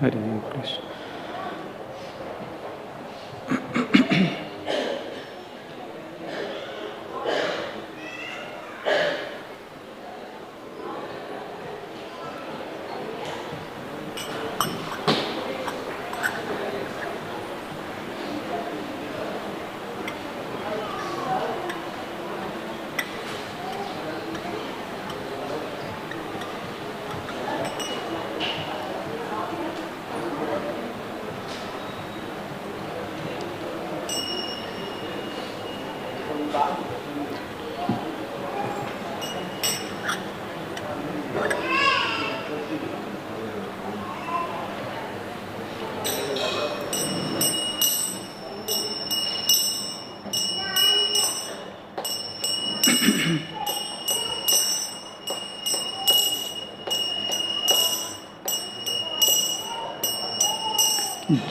Hare Krishna.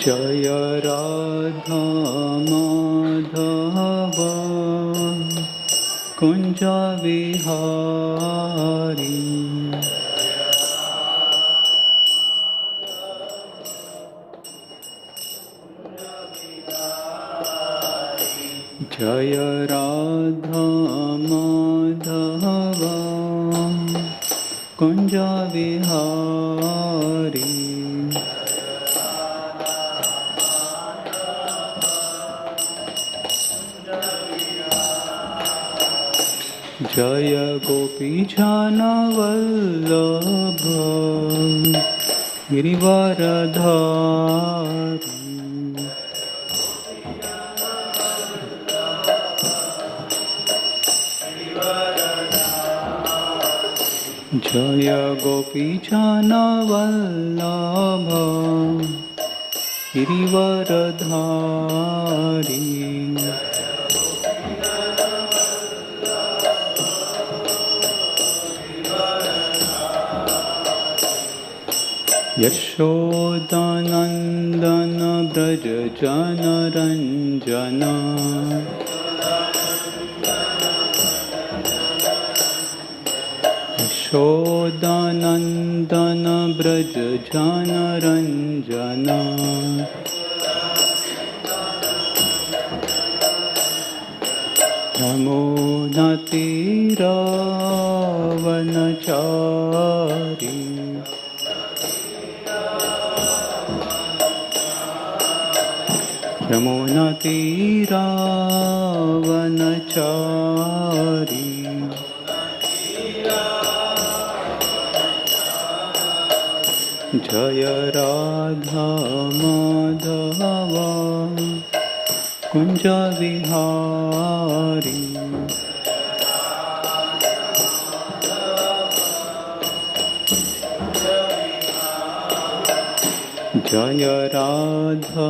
जय राधा माधव कुंज विहारी जय राधा माधव कुंज विहारी जय गोपीजन वल्लभ गिरिवरधारी जय गोपीजन वल्लभ गिरिवरधारी यशोदानंदन ब्रज जनरंजन यशोदानंदन ब्रज जनरंजन यमुनातीरावनचारी यमुनातीरावनचारी जय राधा माधव कुंज विहारी जय राधा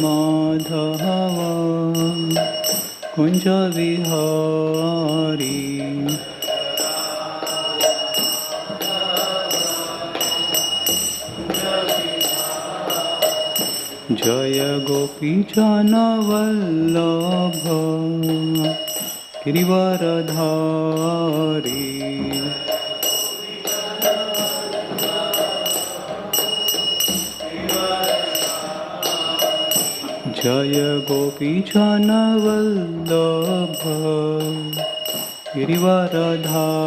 माधव कुंज विहारी जय गोपीजन वल्लभ गिरिवरधारी जय गोपीजन वल्लभ गिरिवरधारी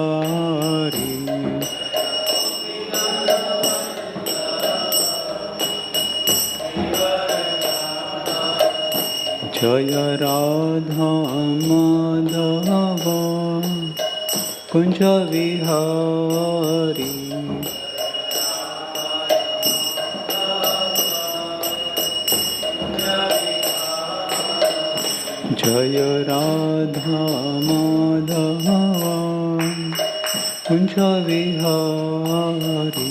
जय राधा माधव कुंज विहारी जय राधा माधव कुंज Vihari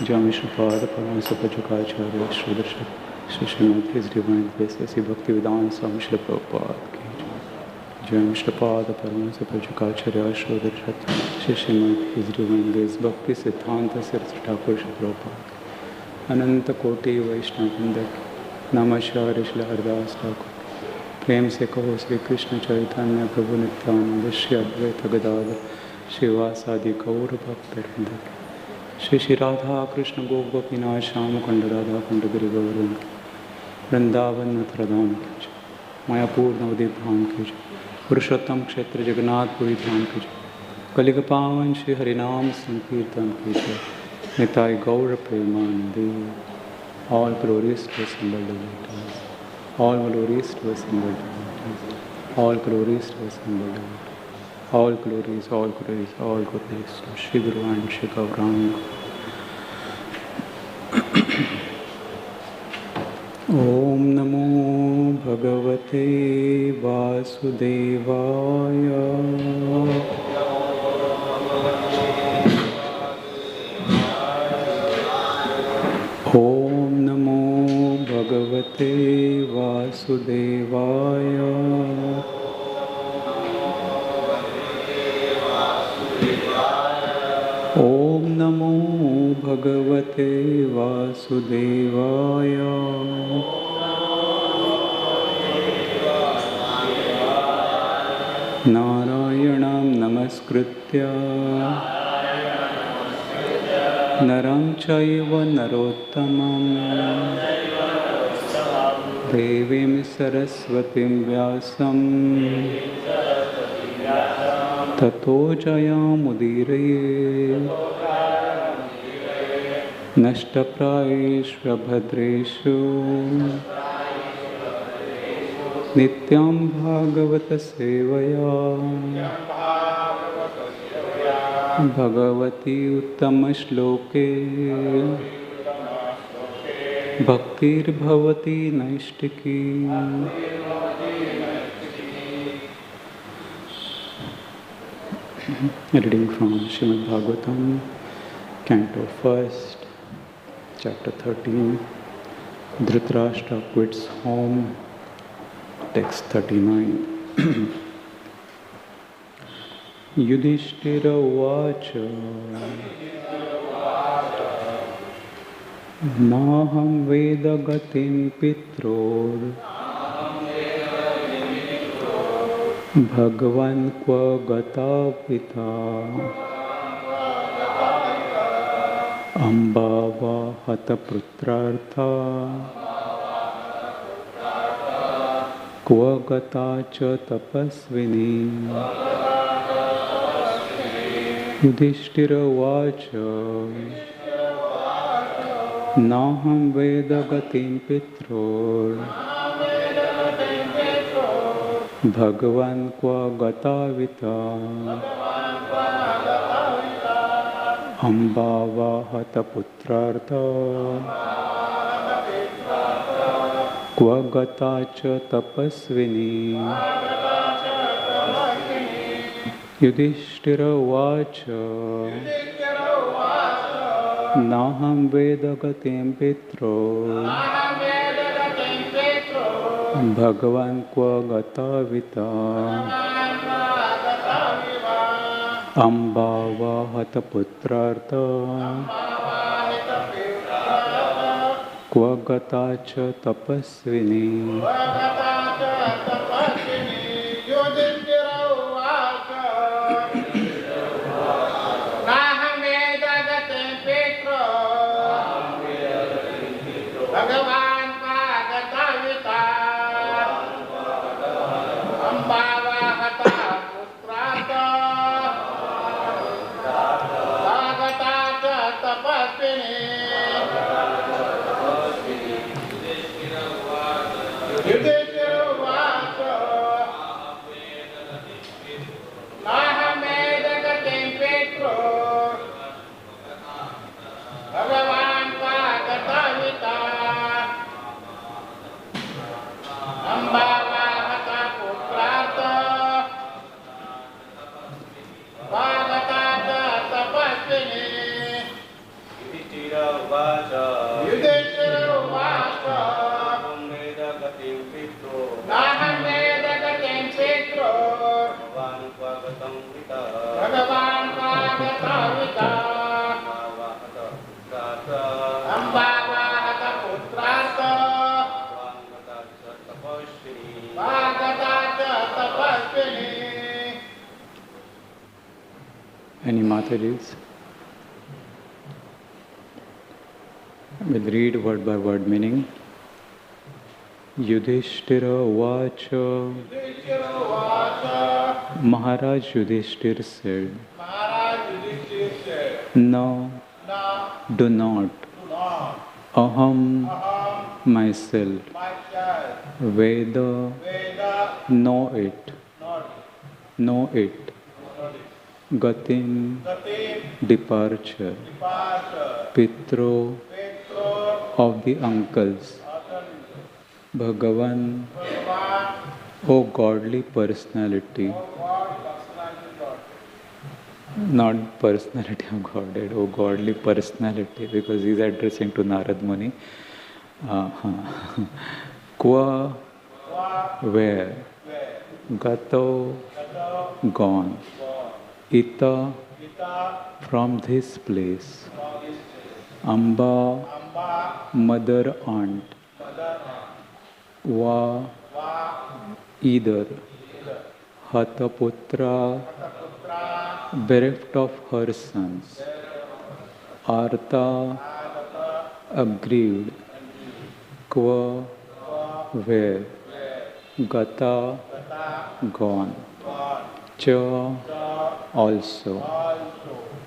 Jami Shripad Paramahansa Pajakaracharya Sridhar Shri Srimad His Divine Grace Sri Bhakti Vedanta Swami Srila Prabhupada ki Jami Shripad Paramahansa Pajakaracharya Sridhar Shri Srimad His Divine Grace Bhakti Siddhanta Saraswati Thakur Srila Prabhupada Ananta Koti Vaishnava Vrinda Namaskar Shri Haridas Thakur प्रेम से कहो श्री कृष्ण चैतन्य प्रभु नित्यानंद श्री अद्वैत गदाधर श्रीवासादि गौर भक्तवृंद श्री श्री राधा कृष्ण गोपीनाथ श्याम कुंड राधा कुंड गिरि गौरंग वृंदावन मथुराधाम की जय, मायापुर नवदीप धाम की जय, पुरुषोत्तम क्षेत्र जगन्नाथपुरी धाम की जय, colleague पावन श्री हरिनाम संकीर्तन की जय, निताय गौर प्रेमानंदे। All glories to assembled devotees. All glories to assembled devotees. All glories to assembled devotees. All glories, all glories, all glories to Shri Guru and Shri Gauranga. Om Namo Bhagavate Vasudevaya. Om Namo Bhagavate Vasudevaya. Om Namo Bhagavate Vasudevaya. Narayanam Namaskritya Naram Chaiva Narottamam Devim Saraswatim Vyasam Tato Jayamudiraye Nashtaprayeshva Bhadreshu Nityam Bhagavata Sevaya Bhagavati Uttama Shloke Bhaktir Bhavati Naishtiki. Reading from Srimad Bhagavatam, Canto 1st, Chapter 13. Dhritarashtra quits home. Text 39. Yudhishthira Uvacha Naham Veda Gatim Pitror Bhagavan Kva Gata Pita Ambava Hata Putrartha Kva Gata Cha Tapasvini. Yudhishthira Uvacha Naham Veda Gatim Pitror Bhagavan Kva Gatavita Ambava Hata Putrartha Kva Gata Cha Tapasvini. Yudhishthira Uvacha Naham Veda Gatim Pitror Bhagavan Kva Gatavita Ambava Hata Putrartha Kva Gata Cha Tapasvini. Mataji's. We'll read word by word meaning. Yudhishthira Vacha. Maharaj Yudhishthir said, No, do not. Aham, myself. Veda, know it. Know it. Gatim, departure. Pitro, of the uncles. Bhagavan, O godly personality. Not personality of Godhead, O godly personality, because he is addressing to Narad Muni. Qua, where? Gato, gone. Ita, from this place. Amba, mother aunt. Va, either. Hataputra, bereft of her sons. Artha, aggrieved. Qua, where? Gata, gone. Cha, also.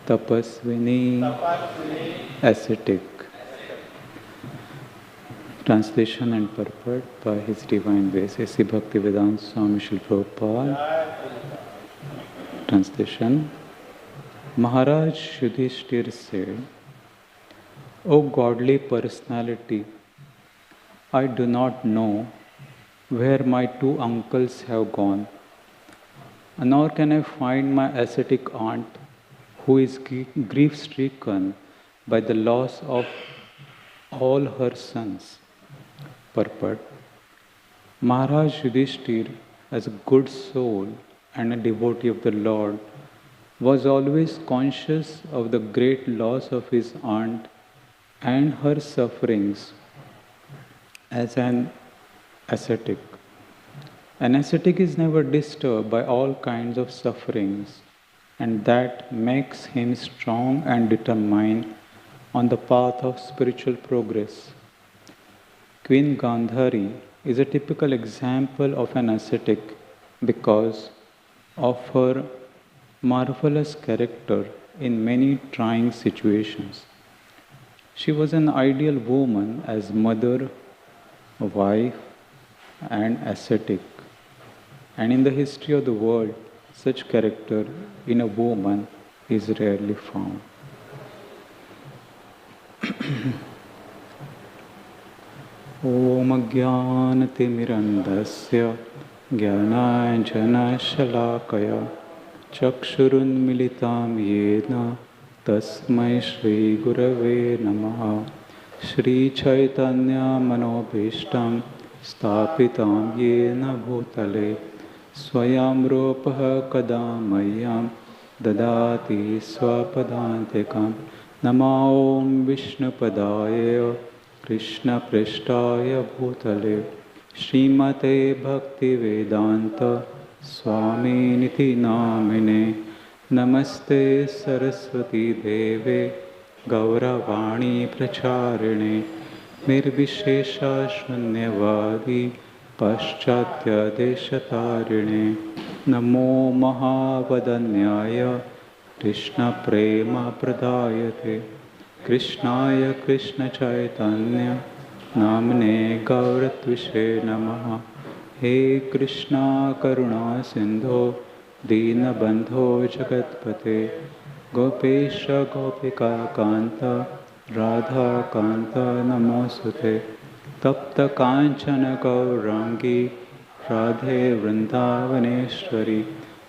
Tapasvini, ascetic. Translation and purport by His Divine Grace A.C. Bhaktivedanta Swami Srila Prabhupada. Translation. Maharaj Yudhishthir said, O godly personality, I do not know where my two uncles have gone, nor can I find my ascetic aunt who is grief-stricken by the loss of all her sons. Purport. Maharaj Yudhishthir, as a good soul and a devotee of the Lord, was always conscious of the great loss of his aunt and her sufferings as an ascetic. An ascetic is never disturbed by all kinds of sufferings, and that makes him strong and determined on the path of spiritual progress. Queen Gandhari is a typical example of an ascetic because of her marvelous character in many trying situations. She was an ideal woman as mother, wife, and ascetic. And in the history of the world, such character in a woman is rarely found. Om Jnanatimirandasya Jnananjana Shalakaya Chakshurunmilitam Yena Tasmai Shri Gurave Namaha Shri Chaitanya Manobhishtam Stapitam Yena Bhutale Swayamropaha Kadamayam Dadati Swapadantikam Nama Om Vishnupadaya Krishna Prishtaya Bhutale Srimate Bhakti Vedanta Swami Niti Namine Namaste Saraswati Deve Gauravani Pracharine Nirvishesha Shunyavadi Paschatya Deshatarine Namo Mahavadanyaya Krishna Prema Pradayate Krishnaya Krishna Chaitanya Namne Gauratvishe Namaha He Krishna Karuna Sindho Dina Bandho Jagatpate Gopesha Gopika Kanta Radha Kanta Namosute Tapta Kanchana Gaurangi Radhe Vrindavaneshwari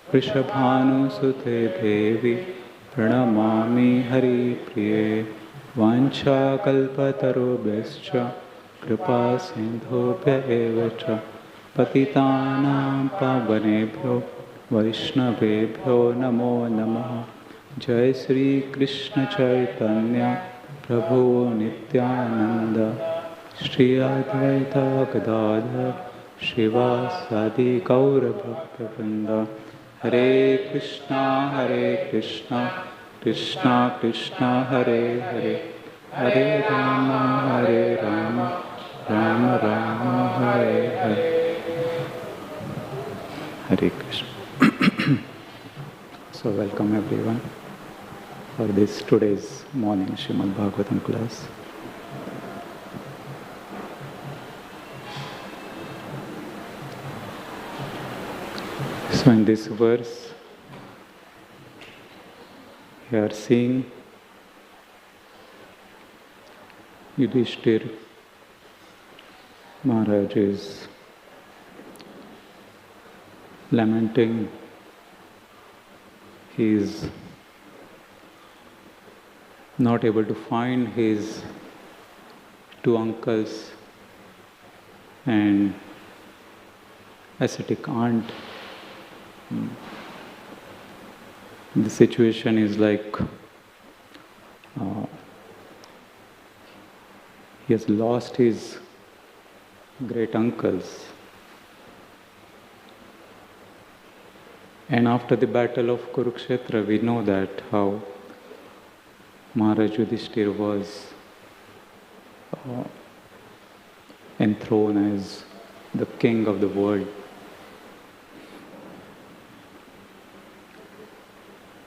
Vrishabhanu Sute Devi Pranamami Hari Priye Vancha Kalpatarubhascha Kripa Sindhobhya Evacha Patitanam Pavanebhyo Vaishnavebhyo Namo Namaha Jai Sri Krishna Chaitanya Prabhu Nityananda Shri Advaita Gadadhar Shivasadi Gaura Bhakta Vrinda Hare Krishna Krishna Krishna Hare Hare, Hare Rama, Rama Rama, Hare Hare. Hare Krishna. So welcome everyone for this today's morning Srimad Bhagavatam class. So in this verse, we are seeing Yudhishthir Maharaj is lamenting. He is not able to find his two uncles and ascetic aunt. The situation is like he has lost his great uncles. And after the battle of Kurukshetra, we know that how Maharaj Yudhishthir was enthroned as the king of the world.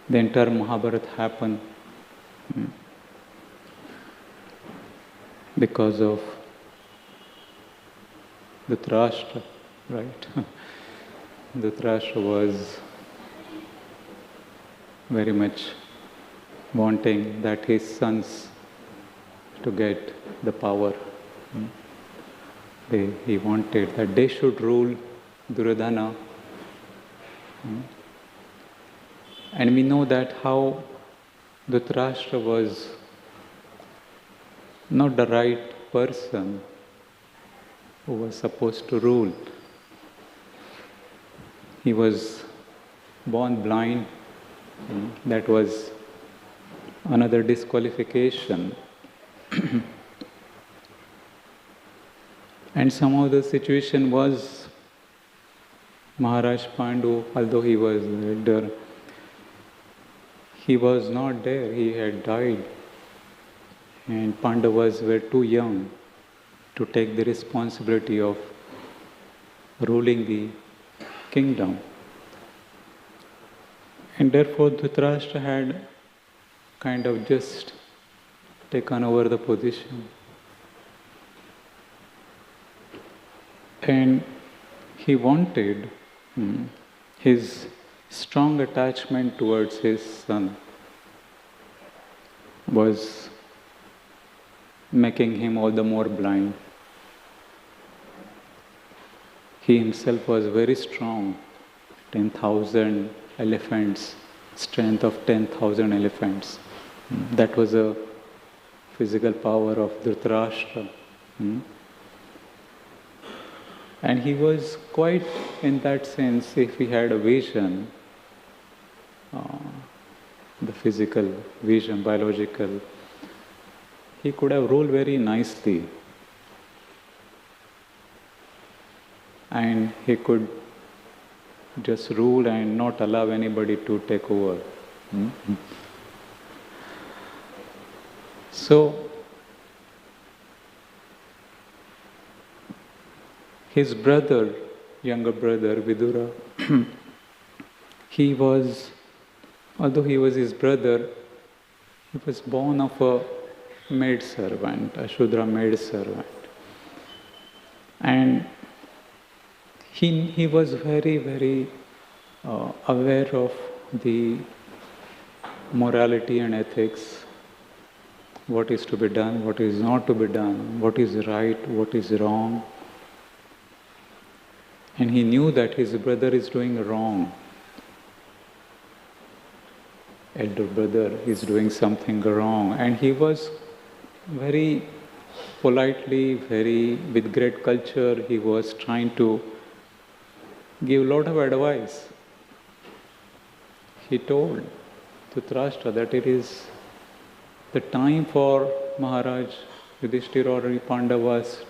The entire Mahabharata happened because of Dhritarashtra, right? Dhritarashtra was very much wanting that his sons to get the power. He wanted that they should rule Duryodhana. And we know that how Dhritarashtra was not the right person who was supposed to rule. He was born blind. That was another disqualification. And somehow the situation was Maharaj Pandu, although he was there, he was not there, he had died. And Pandavas were too young to take the responsibility of ruling the kingdom. And therefore Dhritarashtra had kind of just taken over the position. And he wanted his strong attachment towards his son was making him all the more blind. He himself was very strong, 10,000 elephants, strength of 10,000 elephants. That was a physical power of Dhritarashtra. And he was quite, in that sense, if he had a vision, the physical vision, biological, he could have ruled very nicely. And he could just rule and not allow anybody to take over. So, his brother, younger brother, Vidura, although he was his brother, he was born of a maid servant, a Shudra maid servant. And he was very, very aware of the morality and ethics, what is to be done, what is not to be done, what is right, what is wrong. And he knew that his brother is doing wrong. Elder brother is doing something wrong. And he was very politely, with great culture, he was trying to give a lot of advice. He told Dhritarashtra that it is the time for Maharaj Yudhishthira or Pandavas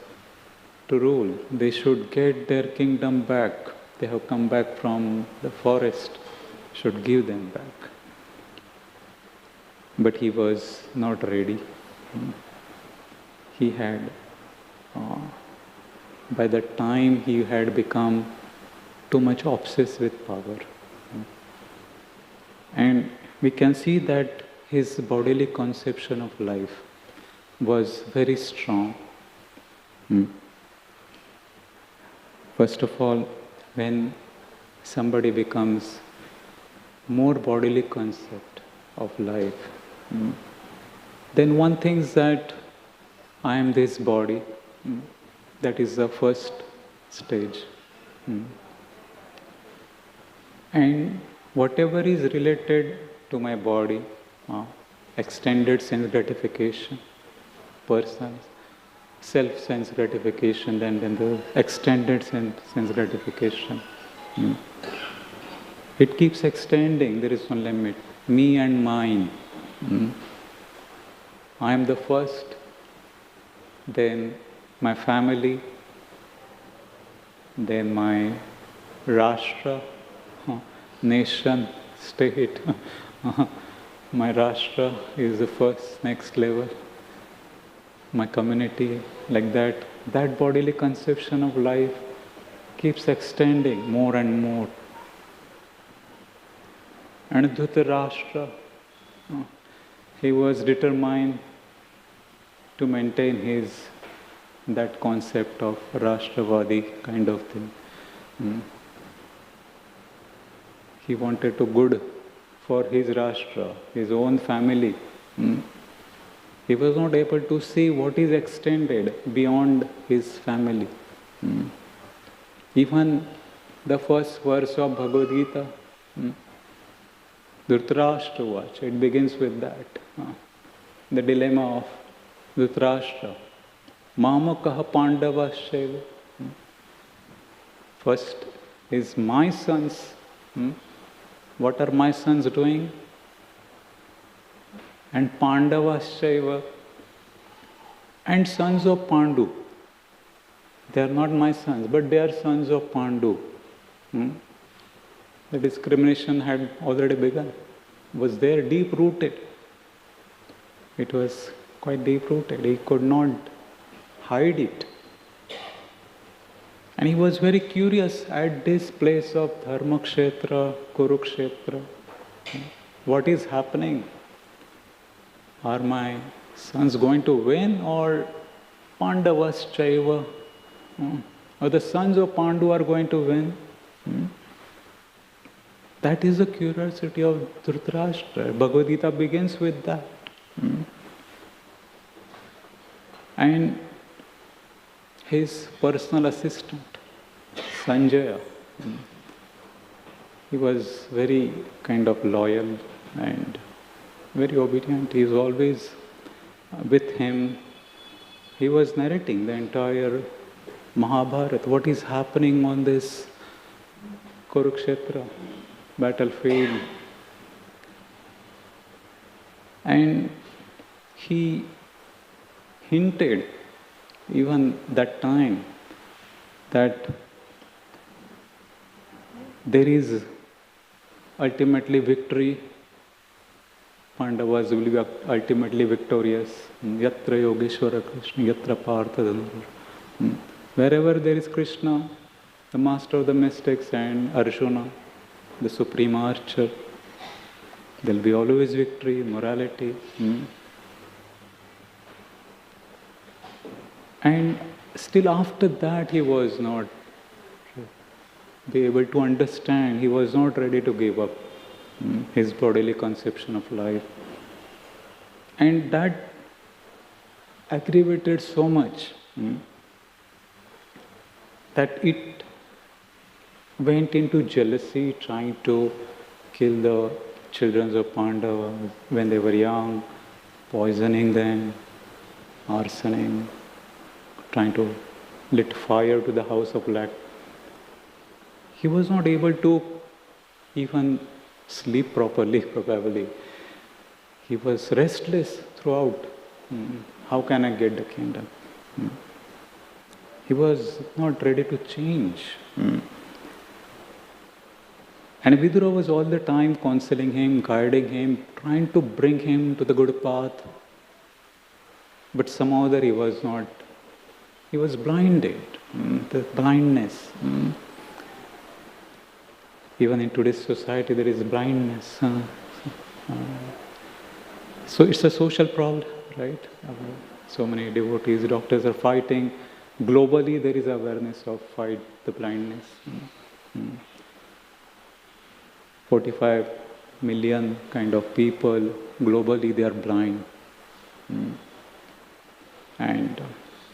to rule. They should get their kingdom back. They have come back from the forest, should give them back. but he was not ready. He had, by that time, he had become too much obsessed with power. And we can see that his bodily conception of life was very strong. First of all, when somebody becomes more bodily concept of life, then one thinks that I am this body. That is the first stage. And whatever is related to my body, extended sense gratification, personal self-sense gratification, and then the extended sense gratification. It keeps extending, there is no limit. Me and mine. I am the first, then my family, then my Rashtra, nation, state. My Rashtra is the first, next level. My community, like that. That bodily conception of life keeps extending more and more. And Dhritarashtra, he was determined to maintain that concept of Rashtravadi kind of thing. He wanted to good for his Rashtra, his own family. He was not able to see what is extended beyond his family. Even the first verse of Bhagavad Gita, Dhritarashtra watch, it begins with that. The dilemma of Dhritarashtra. Mamakaha Pandavasyeva. First is my sons. What are my sons doing? And Pandavasyeva, and sons of Pandu. They are not my sons, but they are sons of Pandu. The discrimination had already begun. Was there deep-rooted. It was quite deep-rooted. He could not hide it. And he was very curious at this place of Dharmakshetra, Kurukshetra. What is happening? Are my sons going to win, or Pandavas Chaiva? Or the sons of Pandu are going to win? That is the curiosity of Dhritarashtra. Bhagavad Gita begins with that. And his personal assistant, Sanjaya, he was very kind of loyal and very obedient. He is always with him. He was narrating the entire Mahabharata, what is happening on this Kurukshetra battlefield. And he hinted even that time that there is ultimately victory. Pandavas will be ultimately victorious. Yatra Yogeshwara Krishna, Yatra Partha Dhanur. Wherever there is Krishna, the master of the mystics, and Arjuna, the supreme archer, there will be always victory, morality. And still after that he was not be able to understand, he was not ready to give up his bodily conception of life. And that aggravated so much that it went into jealousy, trying to kill the children of Pandava when they were young, poisoning them, arsoning, trying to lit fire to the house of Lakshmi. He was not able to even sleep properly, probably. He was restless throughout. How can I get the kingdom? He was not ready to change. And Vidura was all the time counseling him, guiding him, trying to bring him to the good path. But somehow he was not, he was blinded, the blindness. Even in today's society there is blindness. So it's a social problem, right? So many devotees, doctors are fighting. Globally there is awareness of fight the blindness. 45 million kind of people, globally they are blind. And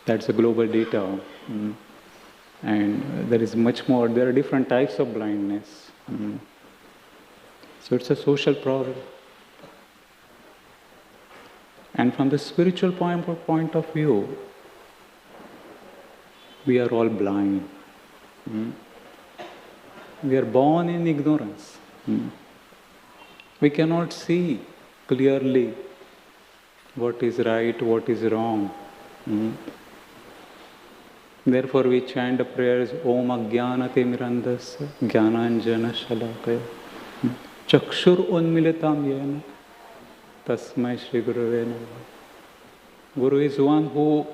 that's a global data. And there is much more, there are different types of blindness. So it's a social problem. And from the spiritual point of view, we are all blind. We are born in ignorance. We cannot see clearly what is right, what is wrong. Therefore we chant the prayers, Om Ajnanate Mirandasya Jnananjana Shalakaya Chakshur Unmilitam Yena Tasmai Shri Gurave Namaha. Guru is one who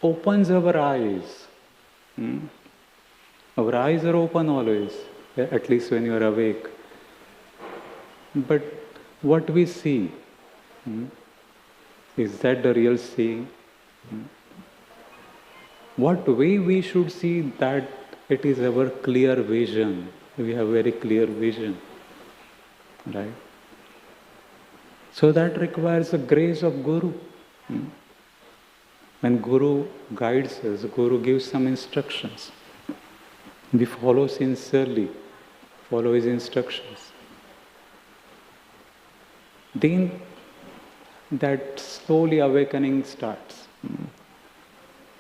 opens our eyes. Our eyes are open always, at least when you are awake. But what we see, is that the real seeing? What way we should see that it is our clear vision. We have very clear vision, right? So that requires the grace of Guru. When Guru guides us, Guru gives some instructions. We follow sincerely, follow his instructions. Then that slowly awakening starts.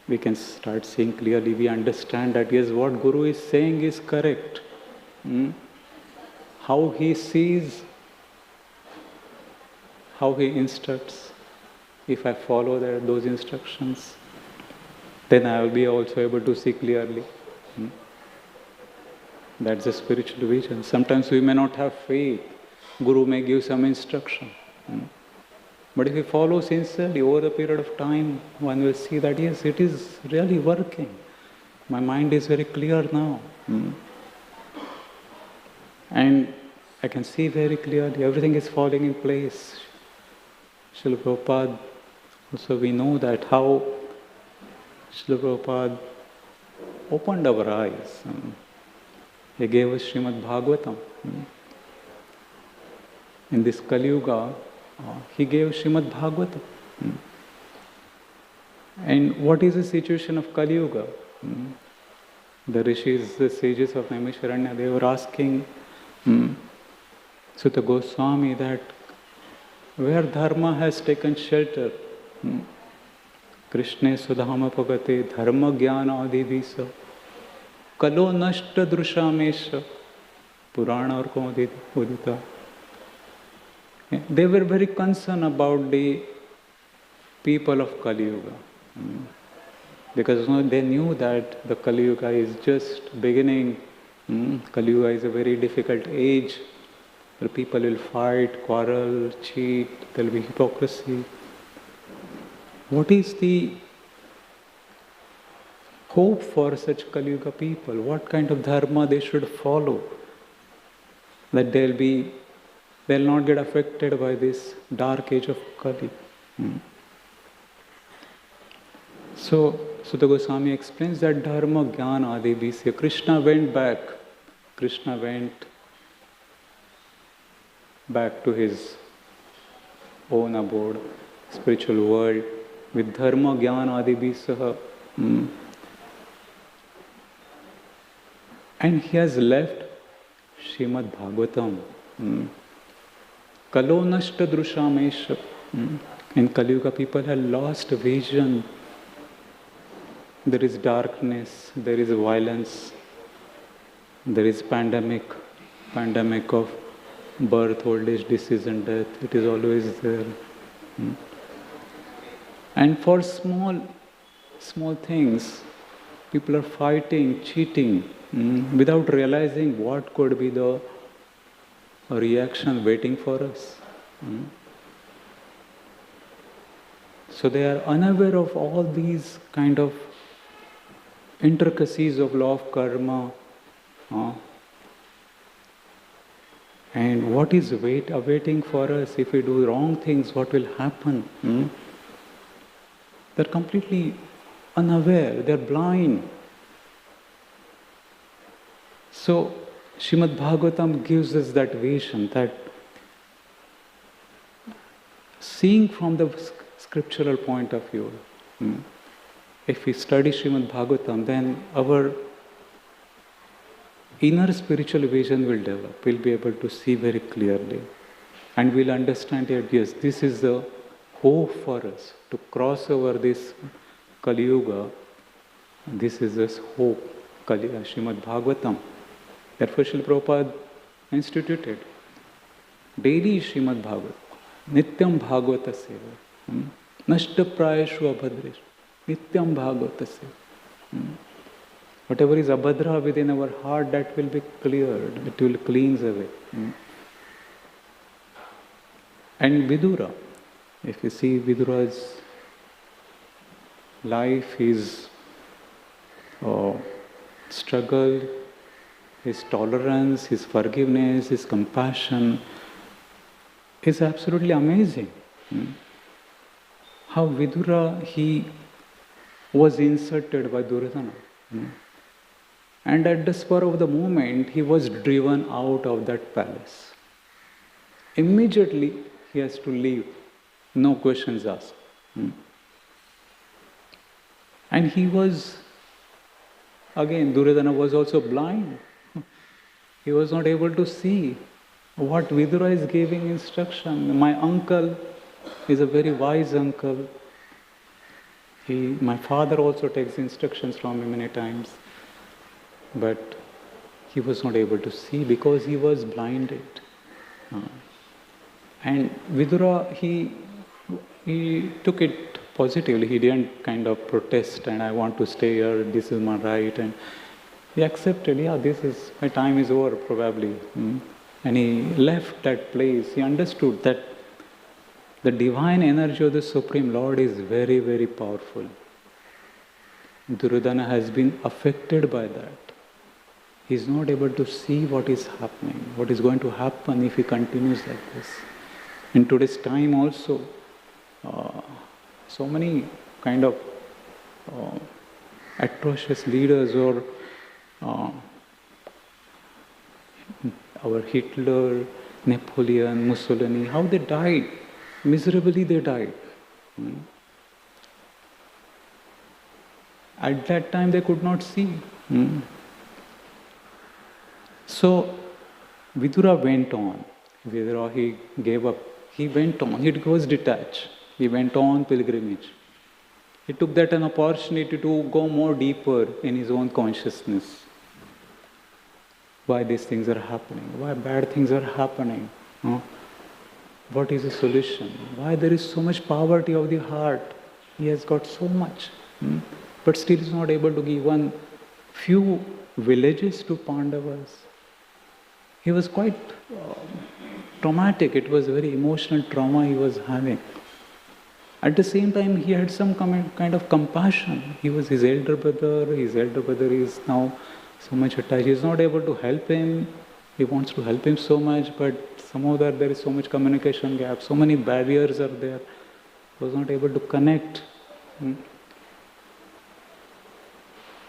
We can start seeing clearly, we understand that yes, what Guru is saying is correct. How he sees, how he instructs. If I follow those instructions, then I will be also able to see clearly. That's a spiritual vision. Sometimes we may not have faith. Guru may give some instruction. But if we follow sincerely over the period of time, one will see that yes, it is really working. My mind is very clear now. And I can see very clearly, everything is falling in place. Srila Prabhupada, also we know that how Srila Prabhupada opened our eyes. He gave us Srimad Bhagavatam. In this Kali Yuga, he gave Srimad Bhagavatam. And what is the situation of Kali Yuga? The rishis, the sages of Naimisharanya, they were asking Sutta Goswami that where dharma has taken shelter, Krishna Sudhama Pagate Dharma Jnana Adivisa Kalo Nashta Drushamesha Purana or Udita. They were very concerned about the people of Kali Yuga. Because they knew that the Kali Yuga is just beginning. Kali Yuga is a very difficult age where people will fight, quarrel, cheat, there will be hypocrisy. What is the hope for such Kali Yuga people? What kind of dharma they should follow? That they'll not get affected by this dark age of Kali. So Sutta Goswami explains that Dharma Jnana Adi Bisya. Krishna went back to his own abode, spiritual world, with Dharma Jnana Adi Bisya. And he has left Srimad Bhagavatam. Kalo Nashta Drushamesha. In Kali Yuga, people have lost vision. There is darkness, there is violence, there is pandemic of birth, old age, disease and death. It is always there. And for small things, people are fighting, cheating, without realizing what could be the a reaction waiting for us. So they are unaware of all these kind of intricacies of law of karma. And what is awaiting for us if we do wrong things, what will happen? They're completely unaware, they're blind. So Srimad Bhagavatam gives us that vision, that seeing from the scriptural point of view, if we study Srimad Bhagavatam, then our inner spiritual vision will develop. We'll be able to see very clearly. And we'll understand that, yes, this is the hope for us to cross over this Kali Yuga. This is this hope, Srimad Bhagavatam. Therefore, Srila Prabhupada instituted daily Srimad Bhagavatam. Nityam Bhagavata Seva. Nashta Prayashu Abhadresh. Nityam Bhagavata Seva. Whatever is abhadra within our heart, that will be cleared, it will cleanse away. And Vidura, if you see Vidura's life, his struggle, his tolerance, his forgiveness, his compassion is absolutely amazing. How Vidura, he was insulted by Duryodhana. And at the spur of the moment, he was driven out of that palace. Immediately, he has to leave. No questions asked. And he was, again, Duryodhana was also blind. He was not able to see what Vidura is giving instruction. My uncle is a very wise uncle. My father also takes instructions from him many times. But he was not able to see because he was blinded. And Vidura, he took it positively. He didn't kind of protest and I want to stay here, this is my right. And he accepted, my time is over probably. And he left that place. He understood that the divine energy of the Supreme Lord is very, very powerful. Duryodhana has been affected by that. He is not able to see what is happening, what is going to happen if he continues like this. In today's time also, so many kind of atrocious leaders or our Hitler, Napoleon, Mussolini, how they died. Miserably they died. At that time they could not see. So Vidura went on. Vidura, he gave up. He went on. He was detached. He went on pilgrimage. He took that an opportunity to go more deeper in his own consciousness. Why these things are happening? Why bad things are happening? What is the solution? Why there is so much poverty of the heart? He has got so much. But still is not able to give one few villages to Pandavas. He was quite traumatic. It was very emotional trauma he was having. At the same time, he had some kind of compassion. He was his elder brother. His elder brother is now so much attached. He is not able to help him. He wants to help him so much, but somehow there is so much communication gap. So many barriers are there. He was not able to connect.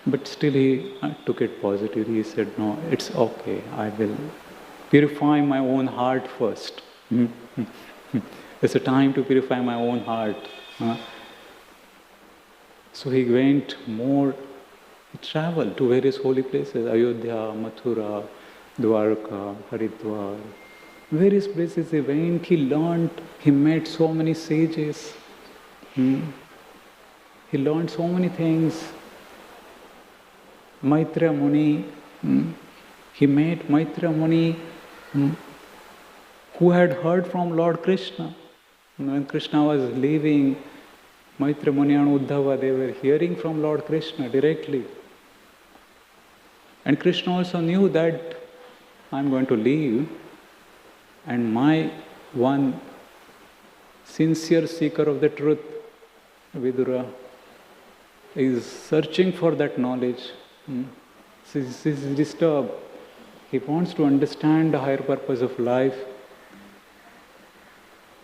But still he took it positively. He said, no, it's okay. I will purify my own heart first. It's a time to purify my own heart. So he went more, he traveled to various holy places, Ayodhya, Mathura, Dwarka, Haridwar. Various places he went, he learned, he met so many sages. He learned so many things. Maitreya Muni, he met Maitreya Muni who had heard from Lord Krishna. When Krishna was leaving, Maitreya Muni and Uddhava, they were hearing from Lord Krishna directly. And Krishna also knew that I'm going to leave. And my one sincere seeker of the truth, Vidura, is searching for that knowledge. He's disturbed. He wants to understand the higher purpose of life,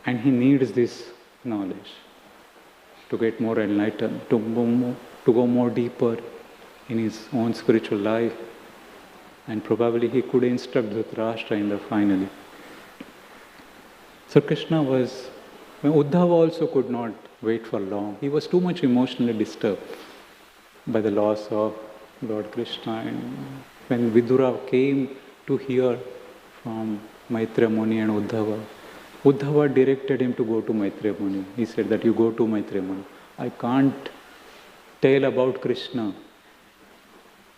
and he needs this knowledge to get more enlightened, to go more deeper in his own spiritual life. And probably he could instruct Dhritarashtra in the finally. So Krishna was, Uddhava also could not wait for long. He was too much emotionally disturbed by the loss of Lord Krishna. And when Vidura came to hear from Maitreya Muni and Uddhava directed him to go to Maitreya Muni. He said that you go to Maitreya Muni. I can't tell about Krishna.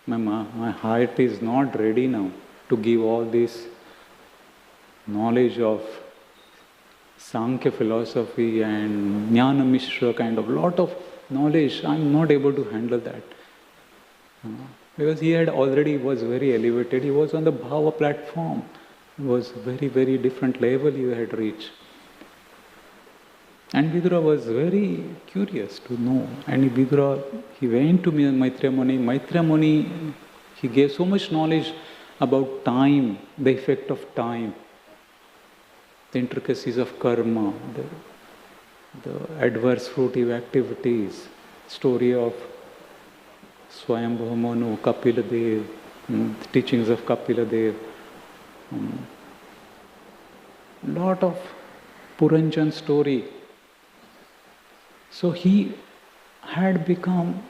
My heart is not ready now to give all this knowledge of Sankhya philosophy and Jnana Mishra kind of lot of knowledge. I'm not able to handle that. Because he was very elevated. He was on the Bhava platform. It was very, very different level he had reached. And Vidura was very curious to know. And he went to Maitreya Muni. Maitreya Muni, he gave so much knowledge about time, the effect of time, the intricacies of karma, the adverse fruitive activities, story of Swayambhava Manu, Kapila Dev, the teachings of Kapila Dev, lot of Puranjan story. So he had become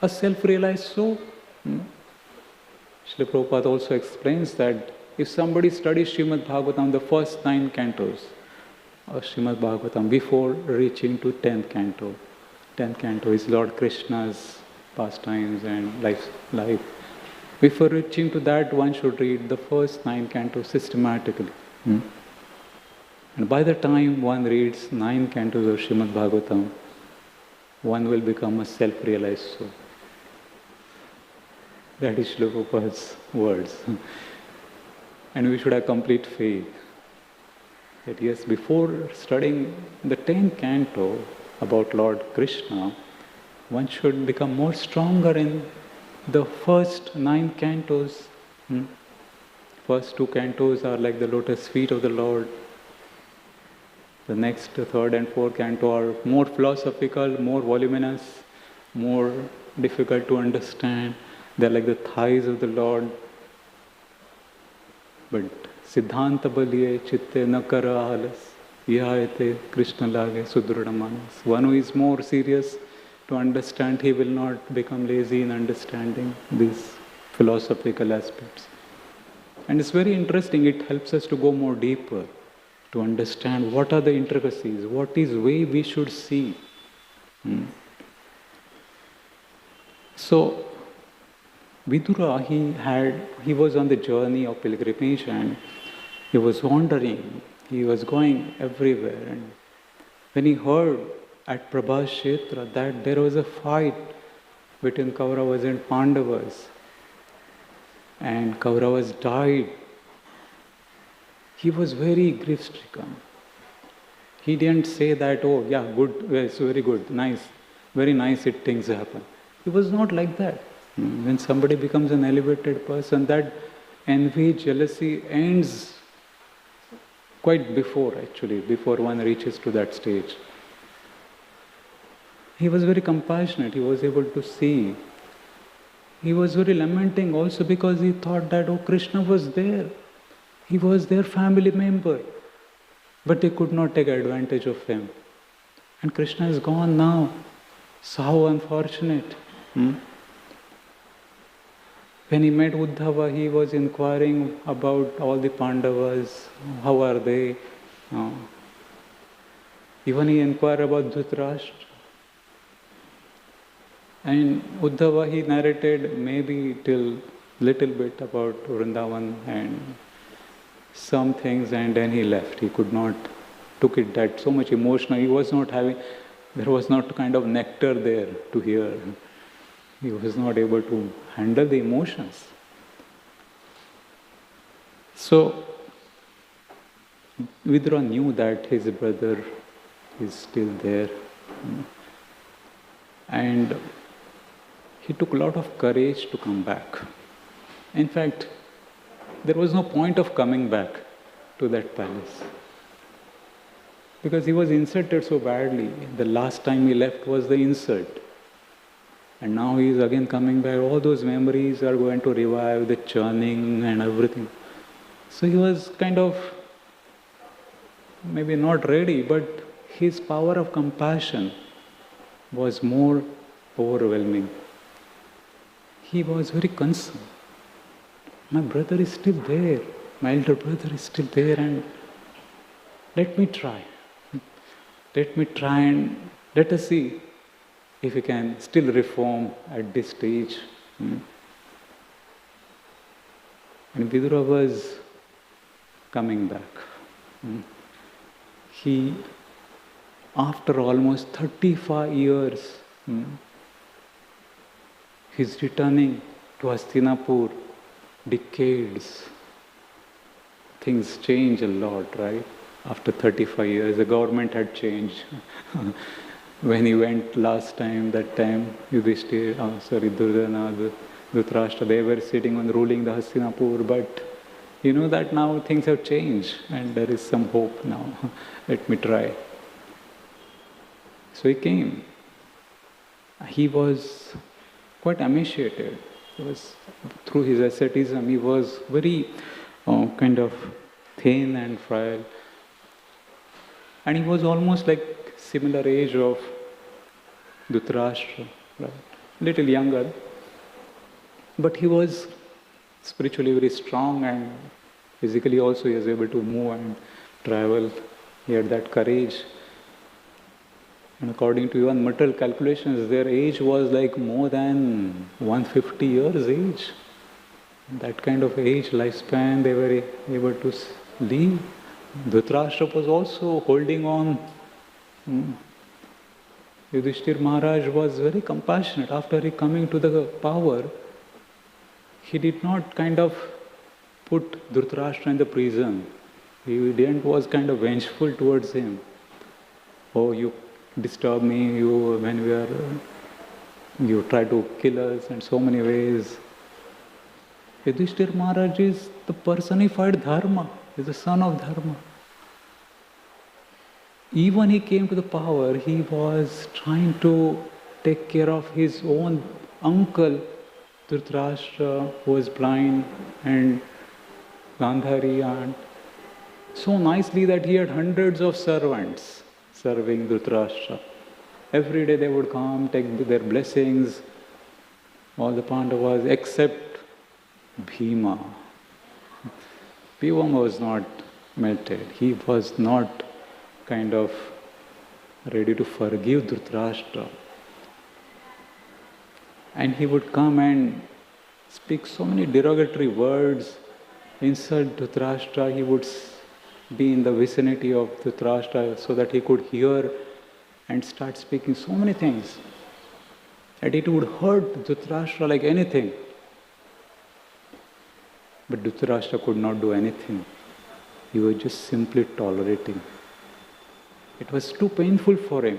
a self-realized soul. Srila Prabhupada also explains that if somebody studies Srimad Bhagavatam, the first 9 cantos of Srimad Bhagavatam, before reaching to 10th canto. 10th canto is Lord Krishna's pastimes and life. Before reaching to that, one should read the first 9 cantos systematically. And by the time one reads 9 cantos of Srimad Bhagavatam, one will become a self-realized soul. That is Srila Prabhupada's words. And we should have complete faith that yes, before studying the 10th canto about Lord Krishna, one should become more stronger in the first 9 cantos. First 2 cantos are like the lotus feet of the Lord. The next 3rd and 4th canto are more philosophical, more voluminous, more difficult to understand. They are like the thighs of the Lord. But Siddhanta baliye chitte nakara alas, yahayate Krishna lage sudrudha manas. One who is more serious to understand, he will not become lazy in understanding these philosophical aspects. And it's very interesting, it helps us to go more deeper, to understand what are the intricacies, what is way we should see. So, Vidura, he was on the journey of pilgrimage and he was wandering, he was going everywhere. And when he heard at Prabhas Kshetra that there was a fight between Kauravas and Pandavas, and Kauravas died, he was very grief-stricken. He didn't say that, oh yeah, good, yes, very good, nice, very nice things happen. He was not like that. When somebody becomes an elevated person, that envy, jealousy ends quite before one reaches to that stage. He was very compassionate, he was able to see. He was very lamenting also because he thought that, oh, Krishna was there. He was their family member. But they could not take advantage of him. And Krishna is gone now. So how unfortunate. When he met Uddhava, he was inquiring about all the Pandavas. How are they? Even he inquired about Dhritarashtra. And Uddhava, he narrated maybe till little bit about Vrindavan and some things, and then he left. He could not took it that so much emotional. He was not having, there was not kind of nectar there to hear. He was not able to handle the emotions. So, Vidura knew that his brother is still there. And he took a lot of courage to come back. In fact, there was no point of coming back to that palace, because he was insulted so badly. The last time he left was the insult. And now he is again coming back. All those memories are going to revive, the churning and everything. So he was kind of, maybe not ready, but his power of compassion was more overwhelming. He was very concerned. My brother is still there. My elder brother is still there, and let me try. Let me try and let us see if we can still reform at this stage. And Vidura was coming back. He, after almost 35 years, he's returning to Hastinapur. Decades. Things change a lot, right? After 35 years, the government had changed. When he went last time, that time, Duryodhana, Dhritarashtra, they were sitting on ruling the Hastinapur, but you know that now things have changed and there is some hope now. Let me try. So he came. He was quite emaciated. Through his asceticism, he was very kind of thin and frail. And he was almost like similar age of Dhritarashtra, right? Little younger. But he was spiritually very strong, and physically also he was able to move and travel. He had that courage. And according to even material calculations, their age was like more than 150 years age. That kind of age, lifespan, they were able to live. Dhritarashtra was also holding on. Yudhishthir Maharaj was very compassionate. After he coming to the power, he did not kind of put Dhritarashtra in the prison. He was kind of vengeful towards him. Oh, you disturb me, you try to kill us in so many ways. Yudhishthir Maharaj is the personified Dharma, is the son of Dharma. Even he came to the power, he was trying to take care of his own uncle, Dhritarashtra, who was blind, and Gandhari, and so nicely that he had hundreds of servants serving Dhritarashtra. Every day they would come, take their blessings, all the Pandavas, except Bhima. Bhima was not melted. He was not kind of ready to forgive Dhritarashtra. And he would come and speak so many derogatory words, insult Dhritarashtra. He would be in the vicinity of Dhritarashtra so that he could hear and start speaking so many things. And it would hurt Dhritarashtra like anything. But Dhritarashtra could not do anything. He was just simply tolerating. It was too painful for him.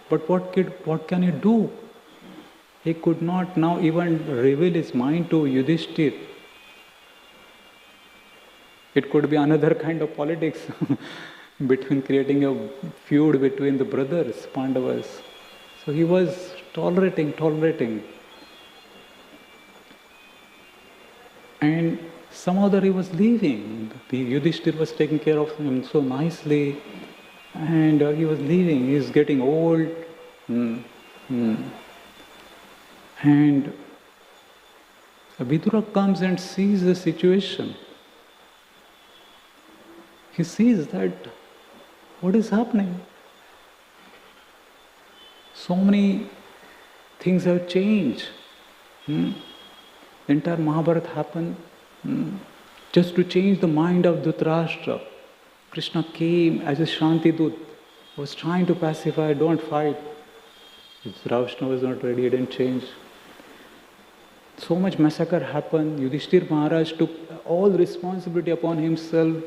But what can he do? He could not now even reveal his mind to Yudhishthir. It could be another kind of politics between creating a feud between the brothers, Pandavas. So he was tolerating. And somehow that he was leaving. The Yudhishthir was taking care of him so nicely. And he was leaving. He is getting old. And Vidura comes and sees the situation. He sees that what is happening? So many things have changed. The entire Mahabharata happened just to change the mind of Dhritarashtra. Krishna came as a Shantidut, was trying to pacify, don't fight. Dhritarashtra was not ready, he didn't change. So much massacre happened. Yudhishthir Maharaj took all responsibility upon himself.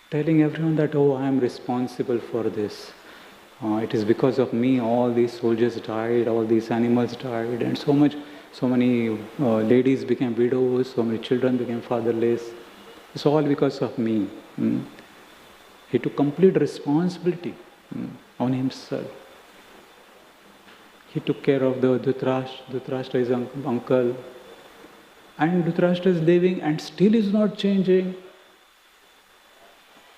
telling everyone that, oh, I am responsible for this. It is because of me all these soldiers died, all these animals died, and so many ladies became widows, so many children became fatherless. It's all because of me. He took complete responsibility on himself. He took care of the Dhritarashtra, his uncle, and Dhritarashtra is living and still is not changing.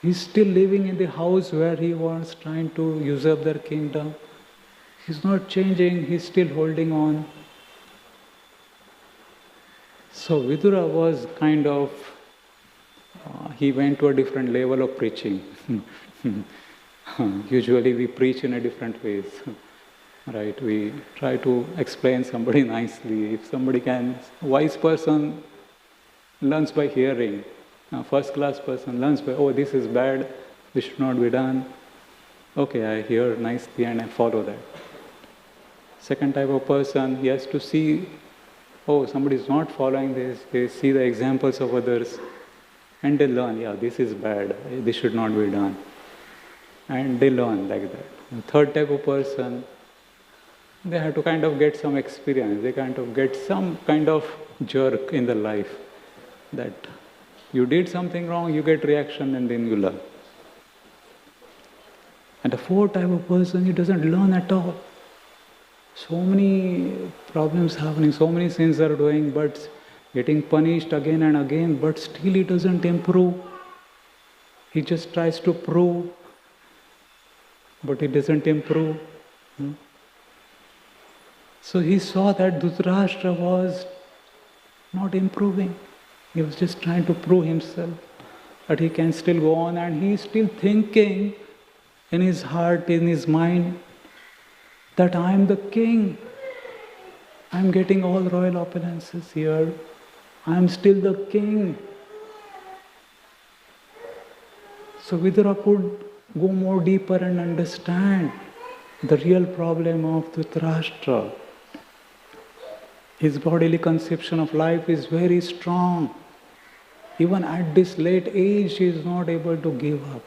He's still living in the house where he was trying to usurp their kingdom. He's not changing, he's still holding on. So Vidura was kind of, he went to a different level of preaching. Usually we preach in a different ways. Right? We try to explain somebody nicely. If somebody can, wise person learns by hearing. A first-class person learns by, oh, this is bad, this should not be done. Okay, I hear nicely and I follow that. Second type of person, he has to see, oh, somebody is not following this. They see the examples of others and they learn, yeah, this is bad, this should not be done. And they learn like that. The third type of person, they have to kind of get some experience. They kind of get some kind of jerk in the life that you did something wrong, you get reaction, and then you learn. And the fourth type of person, he doesn't learn at all. So many problems happening, so many sins are doing, but getting punished again and again, but still he doesn't improve. He just tries to prove, but he doesn't improve. So he saw that Dhritarashtra was not improving. He was just trying to prove himself that he can still go on, and he is still thinking in his heart, in his mind, that I am the king. I am getting all royal opulences here. I am still the king. So Vidura could go more deeper and understand the real problem of Dhritarashtra. His bodily conception of life is very strong. Even at this late age, he is not able to give up.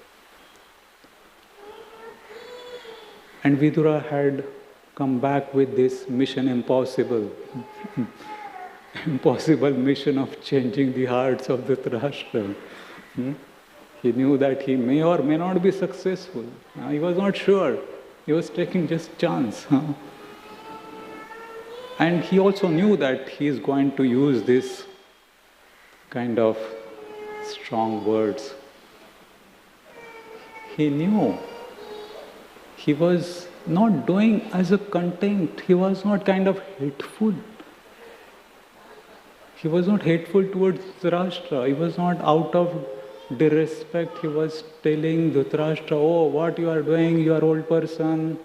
And Vidura had come back with this mission impossible. Impossible mission of changing the hearts of Dhritarashtra. He knew that he may or may not be successful. He was not sure. He was taking just chance. And he also knew that he is going to use this kind of strong words. He knew he was not doing as a contempt. He was not kind of hateful. He was not hateful towards Dhritarashtra. He was not out of disrespect. He was telling Dhritarashtra, oh, what you are doing, you are old person.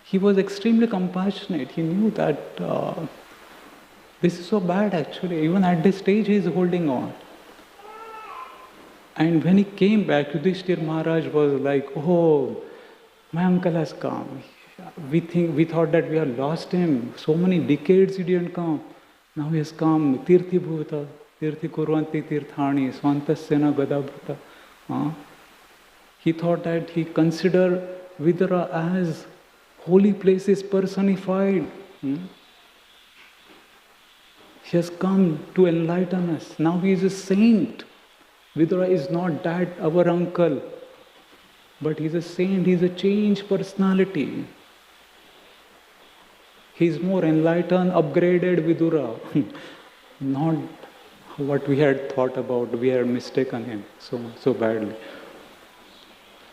He was extremely compassionate. He knew that this is so bad actually. Even at this stage he is holding on. And when he came back, Yudhishthir Maharaj was like, oh, my uncle has come. We thought that we had lost him. So many decades he didn't come. Now he has come. Tirthi bhuta, tirthi kurvanti tirthani, svantasyana gadabhuta. He thought that he considered Vidura as holy places personified. He has come to enlighten us. Now he is a saint. Vidura is not that our uncle, but he is a saint, he is a changed personality. He is more enlightened, upgraded Vidura. Not what we had thought about, we had mistaken him so badly.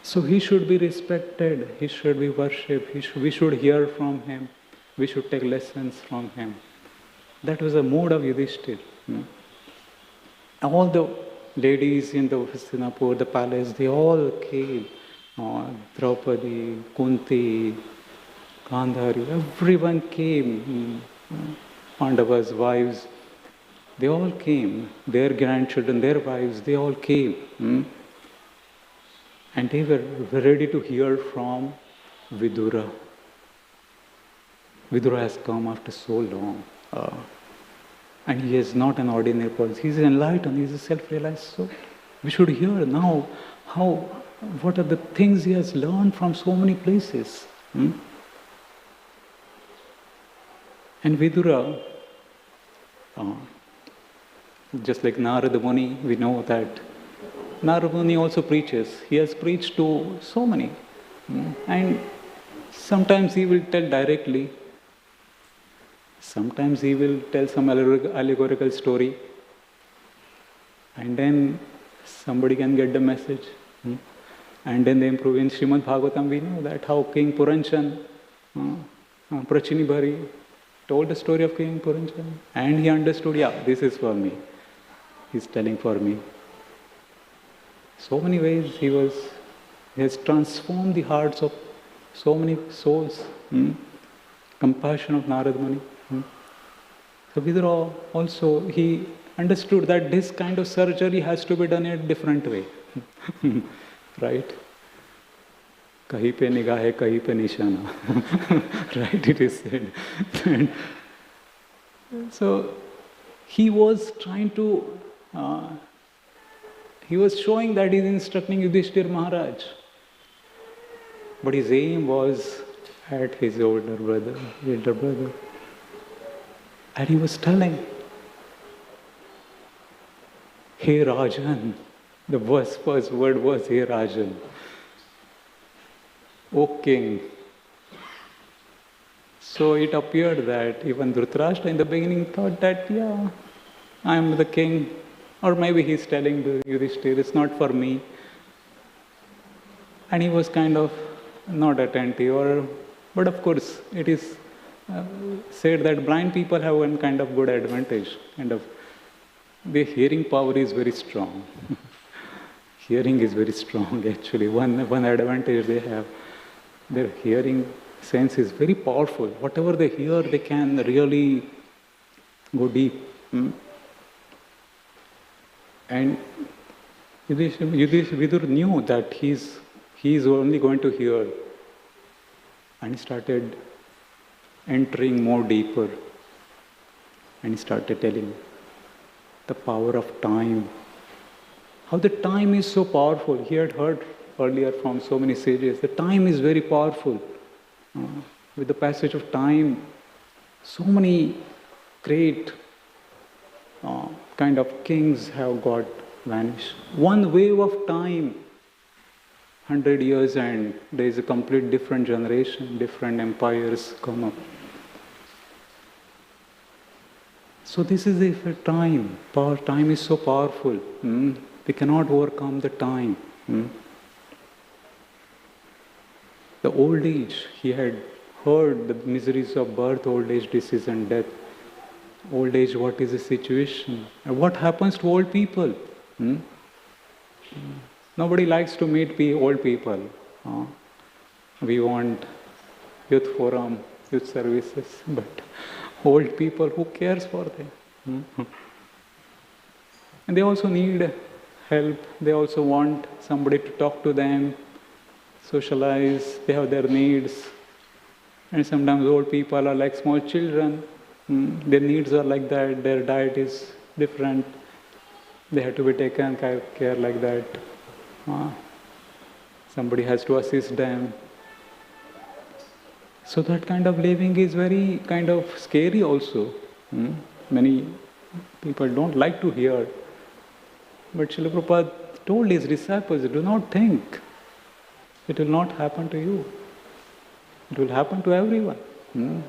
So he should be respected, he should be worshipped, we should hear from him, we should take lessons from him. That was the mood of Yudhishthir. All the ladies in the Hastinapur, the palace, they all came. Draupadi, Kunti, Gandhari, everyone came. Pandava's wives, they all came. Their grandchildren, their wives, they all came. And they were ready to hear from Vidura. Vidura has come after so long. And he is not an ordinary person. He is enlightened, he is a self-realized soul. We should hear now what are the things he has learned from so many places. And Vidura, just like Narada Muni, we know that Narada Muni also preaches. He has preached to so many. And sometimes he will tell directly. Sometimes he will tell some allegorical story. And then somebody can get the message. And then they improve. In Srimad Bhagavatam, we know that how King Puranchan, Prachini Bhari, told the story of King Puranchan. And he understood, yeah, this is for me. He's telling for me. So many ways he has transformed the hearts of so many souls. Compassion of Narada Muni. So Vidura also, he understood that this kind of surgery has to be done in a different way. Right? Kahi pe nigah hai, kahi pe nishana. Right, it is said. And so he was trying to, he was showing that he is instructing Yudhishthir Maharaj. But his aim was at his elder brother. And he was telling, Hey Rajan, the first word was, Hey Rajan, O king. So it appeared that even Dhritarashtra in the beginning thought that, yeah, I am the king. Or maybe he's telling the Yudhishthira, it's not for me. And he was kind of not attentive. But of course, it is said that blind people have one kind of good advantage. Their hearing power is very strong. Hearing is very strong actually. One advantage they have, their hearing sense is very powerful. Whatever they hear, they can really go deep. And Vidura knew that he is only going to hear. And he started entering more deeper. And he started telling the power of time. How the time is so powerful. He had heard earlier from so many sages, the time is very powerful. With the passage of time, so many great kind of kings have got vanished. One wave of time, 100 years, and there is a complete different generation, different empires come up. So this is the time. Time is so powerful. We cannot overcome the time. The old age, he had heard the miseries of birth, old age, disease and death. Old age, what is the situation? And what happens to old people? Nobody likes to meet old people. We want youth forum, youth services, but old people, who cares for them? And they also need help. They also want somebody to talk to them, socialize. They have their needs. And sometimes old people are like small children. Their needs are like that. Their diet is different. They have to be taken care like that. Somebody has to assist them. So that kind of living is very kind of scary also. Many people don't like to hear. But Srila Prabhupada told his disciples, do not think. It will not happen to you. It will happen to everyone.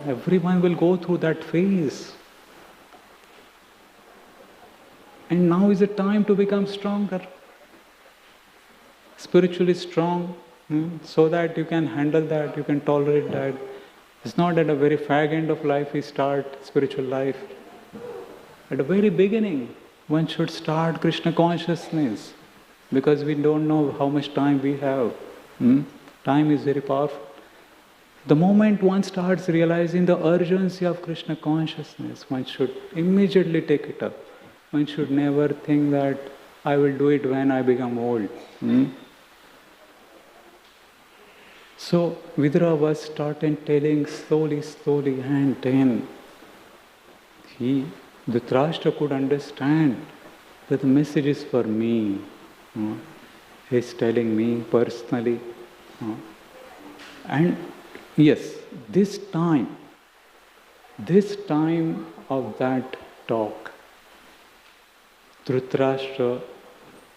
Everyone will go through that phase. And now is the time to become stronger. Spiritually strong, so that you can handle that, you can tolerate that. It's not at a very fag end of life we start spiritual life. At the very beginning, one should start Krishna consciousness, because we don't know how much time we have. Time is very powerful. The moment one starts realizing the urgency of Krishna consciousness, one should immediately take it up. One should never think that I will do it when I become old. So Vidura was started telling slowly, and then he Dhritarashtra could understand that the message is for me. He's telling me personally. And yes, this time of that talk, Dhritarashtra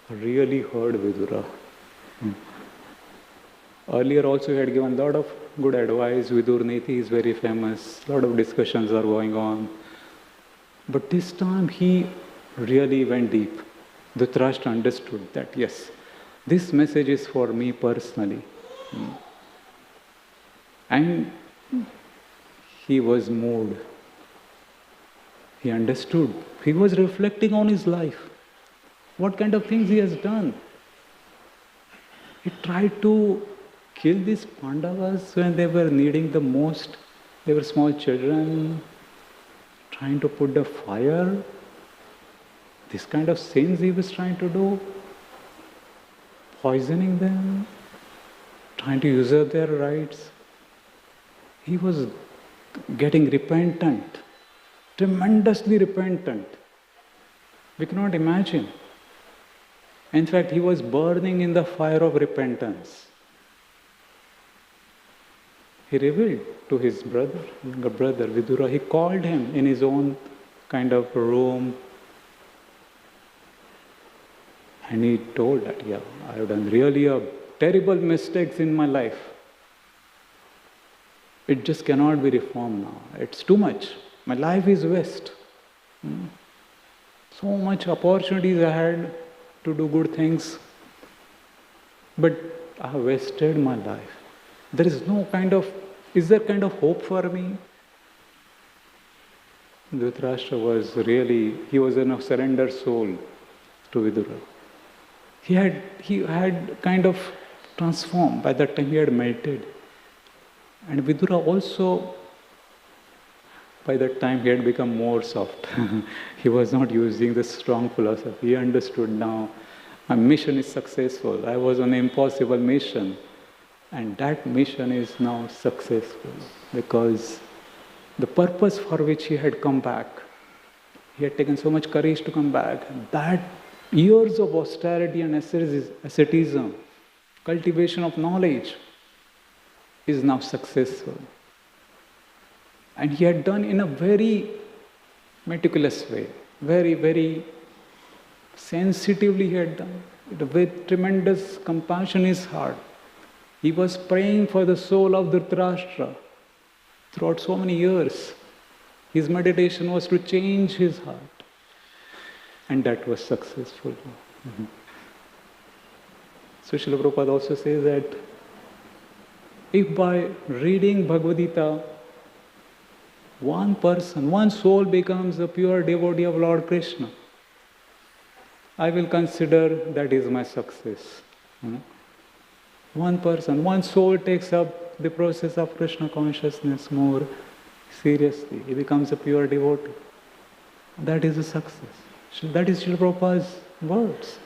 really heard Vidura. Earlier also he had given a lot of good advice. Vidur Niti is very famous. A lot of discussions are going on. But this time he really went deep. Dhritarashtra understood that, yes, this message is for me personally. And he was moved. He understood. He was reflecting on his life. What kind of things he has done. He tried to kill these Pandavas when they were needing the most. They were small children, trying to put the fire. This kind of sins he was trying to do. Poisoning them, trying to usurp their rights. He was getting repentant, tremendously repentant. We cannot imagine. In fact, he was burning in the fire of repentance. He revealed to his brother, younger brother, Vidura, he called him in his own kind of room. And he told that, yeah, I have done really terrible mistakes in my life. It just cannot be reformed now. It's too much. My life is waste. So much opportunities I had to do good things. But I have wasted my life. There is no is there kind of hope for me? Dhritarashtra was in a surrendered soul to Vidura. He had kind of transformed by that time he had melted. And Vidura also, by that time he had become more soft. He was not using the strong philosophy. He understood now, my mission is successful. I was on an impossible mission. And that mission is now successful because the purpose for which he had come back, he had taken so much courage to come back, that years of austerity and asceticism, cultivation of knowledge, is now successful. And he had done in a very meticulous way, very, very sensitively he had done, with tremendous compassion in his heart. He was praying for the soul of Dhritarashtra throughout so many years. His meditation was to change his heart. And that was successful. So Srila Prabhupada also says that if by reading Bhagavad Gita, one person, one soul becomes a pure devotee of Lord Krishna, I will consider that is my success. One person, one soul takes up the process of Krishna consciousness more seriously. He becomes a pure devotee. That is a success. That is Srila Prabhupada's words.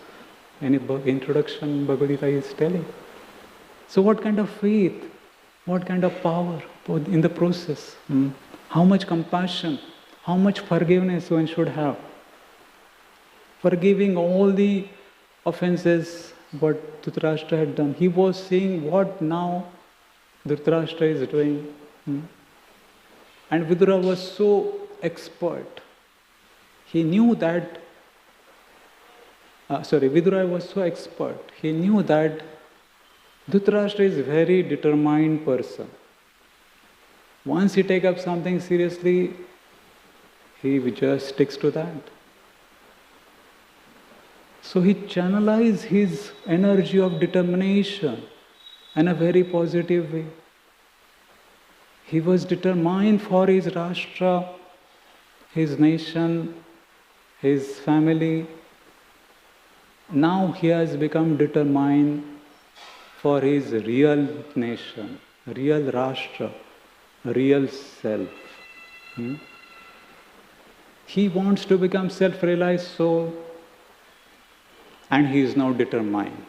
In introduction, Bhagavad Gita is telling. So what kind of faith, what kind of power in the process? How much compassion, how much forgiveness one should have. Forgiving all the offenses what Dhritarashtra had done. He was seeing what now Dhritarashtra is doing. And Vidura was so expert. He knew that, Vidura was so expert. He knew that Dhritarashtra is a very determined person. Once he takes up something seriously, he just sticks to that. So he channelized his energy of determination in a very positive way. He was determined for his Rashtra, his nation, his family. Now he has become determined for his real nation, real Rashtra, real self. He wants to become self-realized soul. And he is now determined.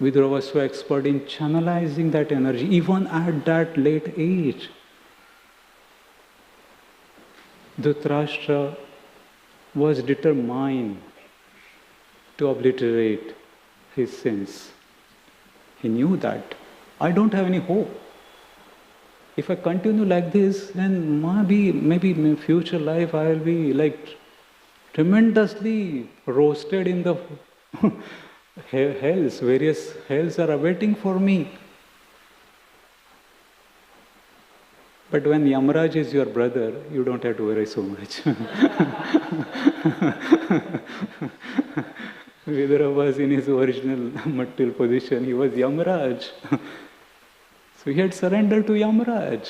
Vidura was so expert in channelizing that energy, even at that late age. Dhritarashtra was determined to obliterate his sins. He knew that I don't have any hope. If I continue like this, then maybe in my future life I will be like tremendously roasted in the hells. Various hells are awaiting for me. But when Yamaraj is your brother, you don't have to worry so much. Vidura was in his original material position. He was Yamaraj. So he had surrendered to Yamaraj.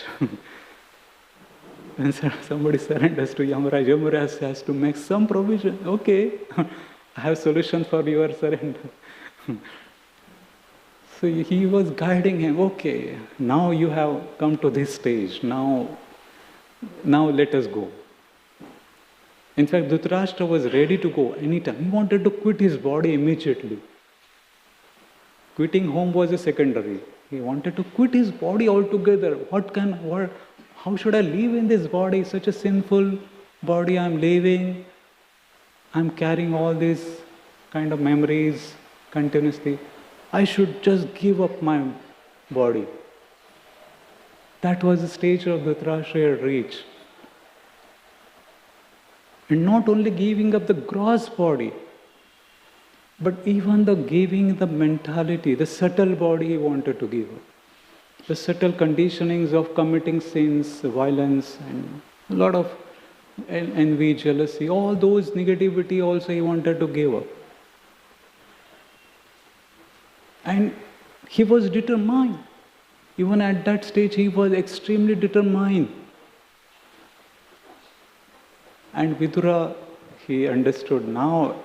When somebody surrenders to Yamaraj, Yamaraj has to make some provision. Okay, I have solution for your surrender. So he was guiding him. Okay, now you have come to this stage. Now let us go. In fact, Dhritarashtra was ready to go anytime. He wanted to quit his body immediately. Quitting home was a secondary. He wanted to quit his body altogether. How should I live in this body? Such a sinful body I'm living. I'm carrying all these kind of memories continuously. I should just give up my body. That was the stage of Dhritarashtra had reached. And not only giving up the gross body, but even the giving the mentality, the subtle body he wanted to give up. The subtle conditionings of committing sins, violence, and a lot of envy, jealousy, all those negativity also he wanted to give up. And he was determined. Even at that stage, he was extremely determined. And Vidura, he understood now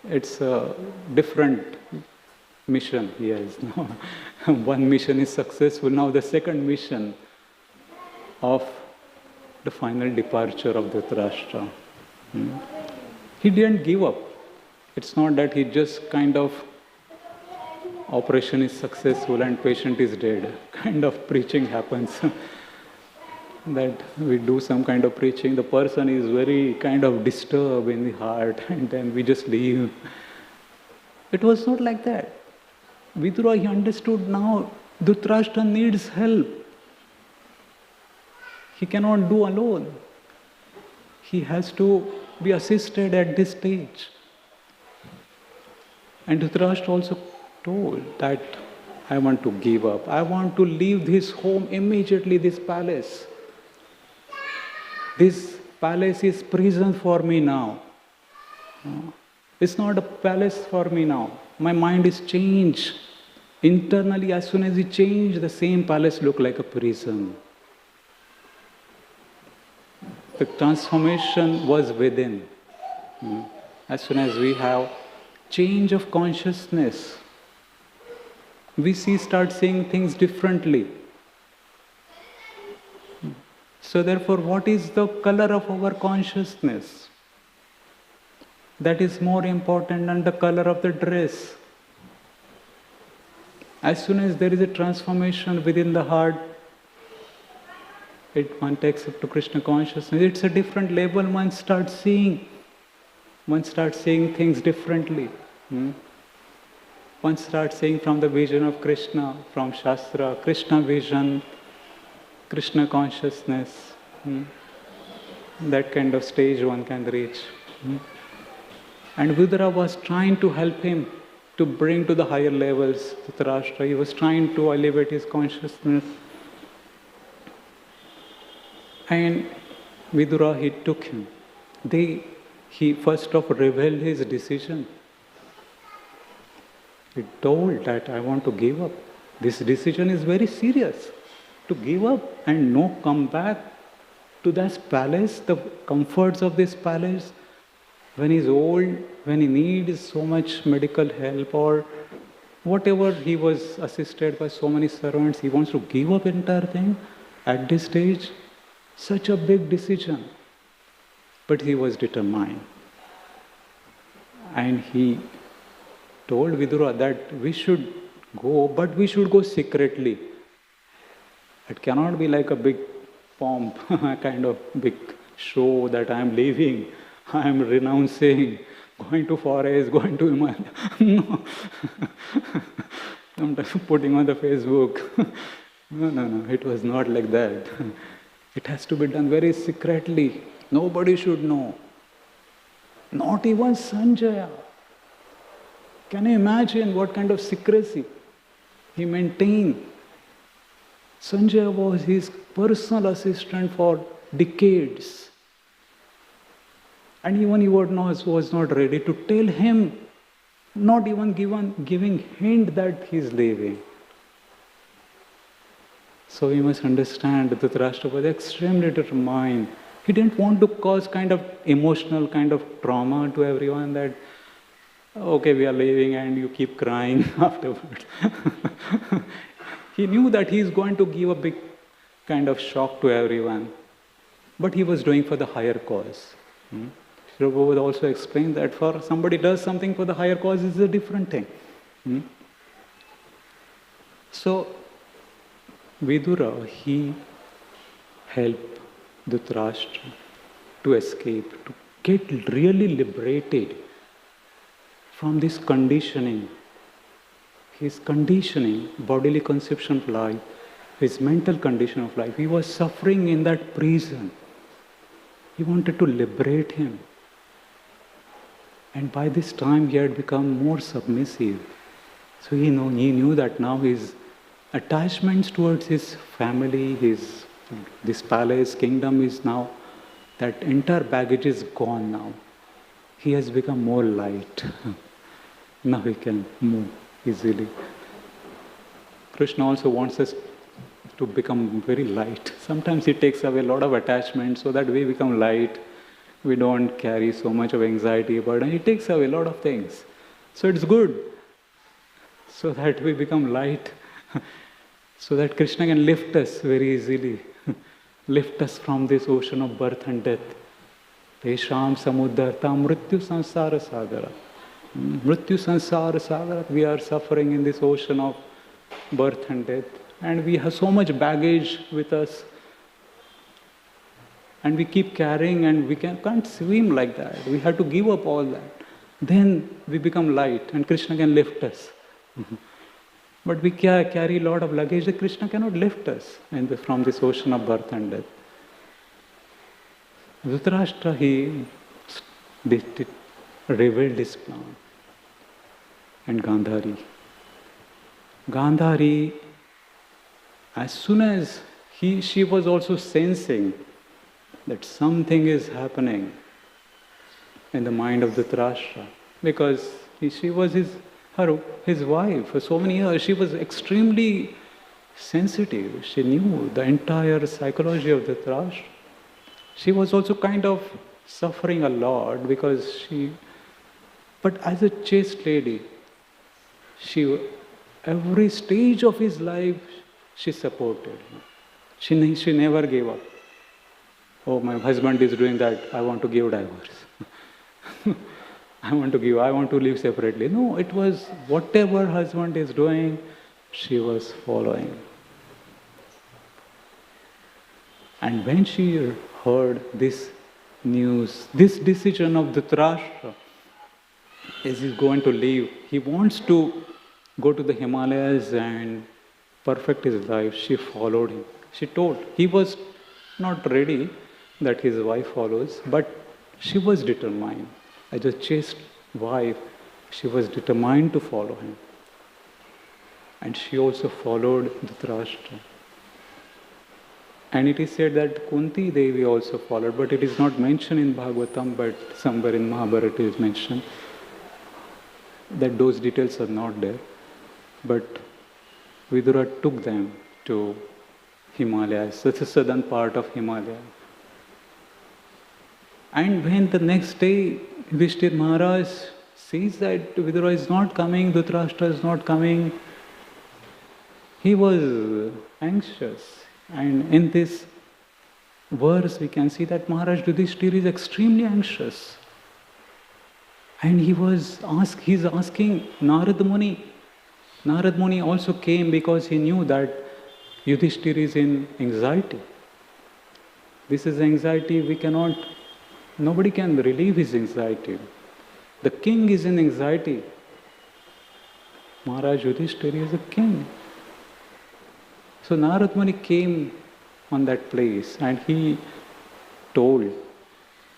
it's a different mission he has now. One mission is successful, now the second mission of the final departure of Dhritarashtra. He didn't give up. It's not that he just kind of operation is successful and patient is dead. Kind of preaching happens. That we do some kind of preaching, the person is very kind of disturbed in the heart and then we just leave. It was not like that. Vidura, he understood now Dhritarashtra needs help. He cannot do alone. He has to be assisted at this stage. And Dhritarashtra also told that I want to give up. I want to leave this home immediately, this palace. This palace is prison for me now. It's not a palace for me now. My mind is changed. Internally, as soon as it changed, the same palace looked like a prison. The transformation was within. As soon as we have change of consciousness, we start seeing things differently. So therefore, what is the color of our consciousness? That is more important than the color of the dress. As soon as there is a transformation within the heart, one takes it to Krishna consciousness. It's a different level. One starts seeing things differently. One starts seeing from the vision of Krishna, from Shastra, Krishna vision, Krishna consciousness. That kind of stage one can reach. And Vidura was trying to help him to bring to the higher levels, Dhritarashtra. He was trying to elevate his consciousness. And Vidura, he took him. He first of all revealed his decision. He told that I want to give up. This decision is very serious. To give up and no come back to this palace, the comforts of this palace, when he's old, when he needs so much medical help or whatever, he was assisted by so many servants, he wants to give up entire thing at this stage. Such a big decision. But he was determined. And he told Vidura that we should go, but we should go secretly. It cannot be like a big pomp, kind of big show that I am leaving, I am renouncing, going to forest, going to Himalaya. No. Sometimes putting on the Facebook. No, it was not like that. It has to be done very secretly. Nobody should know. Not even Sanjaya. Can you imagine what kind of secrecy he maintained? Sanjaya was his personal assistant for decades. And even he was not ready to tell him, not even giving hint that he is leaving. So we must understand that Dhritarashtra was extremely determined. He didn't want to cause kind of emotional kind of trauma to everyone that, okay, we are leaving and you keep crying afterwards. He knew that he is going to give a big kind of shock to everyone. But he was doing for the higher cause. Prabhu would also explain that for somebody does something for the higher cause is a different thing. So, Vidura, he helped Dhritarashtra to escape, to get really liberated from this conditioning. His conditioning, bodily conception of life, his mental condition of life. He was suffering in that prison. He wanted to liberate him. And by this time he had become more submissive. So he knew that now his attachments towards his family, this palace, kingdom is now, that entire baggage is gone now. He has become more light. Now he can move easily. Krishna also wants us to become very light. Sometimes he takes away a lot of attachments so that we become light. We don't carry so much of anxiety, burden. He takes away a lot of things. So it's good. So that we become light. So that Krishna can lift us very easily. Lift us from this ocean of birth and death. Tesham samuddarta mrityu sansara sagara. Mrityu sansara sagara. We are suffering in this ocean of birth and death. And we have so much baggage with us. And we keep carrying and we can't swim like that. We have to give up all that. Then we become light and Krishna can lift us. But we carry a lot of luggage that Krishna cannot lift us from this ocean of birth and death. Dhritarashtra, he revealed his plan. And Gandhari, as soon as she was also sensing that something is happening in the mind of Dhritarashtra, because she was his wife for so many years. She was extremely sensitive. She knew the entire psychology of Dhritarashtra. She was also kind of suffering a lot because but as a chaste lady, every stage of his life, she supported him. She never gave up. Oh, my husband is doing that, I want to give divorce. I want to live separately. No, it was whatever husband is doing, she was following. And when she heard this news, this decision of Dhritarashtra, as he's going to leave, he wants to go to the Himalayas and perfect his life. She followed him. She told, he was not ready that his wife follows, but she was determined. As a chaste wife, she was determined to follow him. And she also followed Dhritarashtra. And it is said that Kunti Devi also followed, but it is not mentioned in Bhagavatam, but somewhere in Mahabharata it is mentioned that those details are not there. But Vidura took them to Himalayas, the southern part of Himalaya. And when the next day Yudhishthira Maharaj sees that Vidura is not coming, Dhritarashtra is not coming, he was anxious. And in this verse we can see that Maharaj Yudhishthira is extremely anxious. And he's asking Narad Muni. Narad Muni also came because he knew that Yudhishthira is in anxiety. This is anxiety nobody can relieve his anxiety. The king is in anxiety. Maharaj Yudhishthira is a king. So Narad Muni came on that place and he told,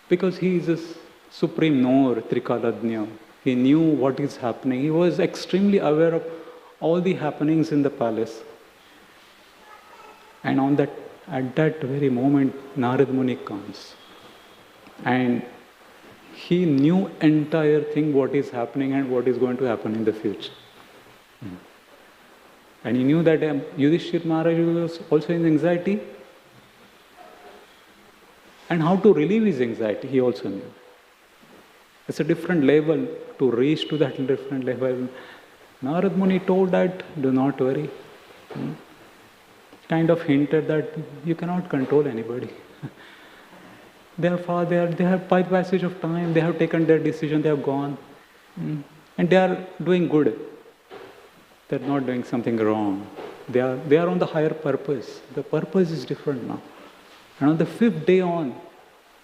because he is a supreme knower, Trikaladnya, he knew what is happening. He was extremely aware of all the happenings in the palace. And at that very moment, Narad Muni comes. And he knew entire thing, what is happening and what is going to happen in the future. And he knew that Yudhishthira Maharaj was also in anxiety. And how to relieve his anxiety, he also knew. It's a different level to reach to that different level. Narad Muni told that, do not worry. Kind of hinted that you cannot control anybody. They have by passage of time, they have taken their decision, they have gone. And they are doing good. They're not doing something wrong. They are on the higher purpose. The purpose is different now. And on the 5th day on,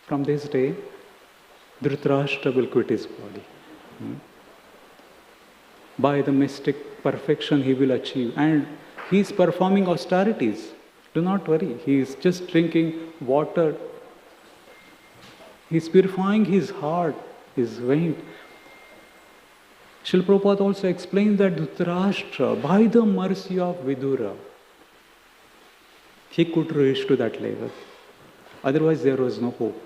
from this day, Dhritarashtra will quit his body. By the mystic perfection he will achieve. And he is performing austerities. Do not worry. He is just drinking water. He is purifying his heart, his vein. Srila Prabhupada also explains that Dhritarashtra, by the mercy of Vidura, he could reach to that level. Otherwise, there was no hope.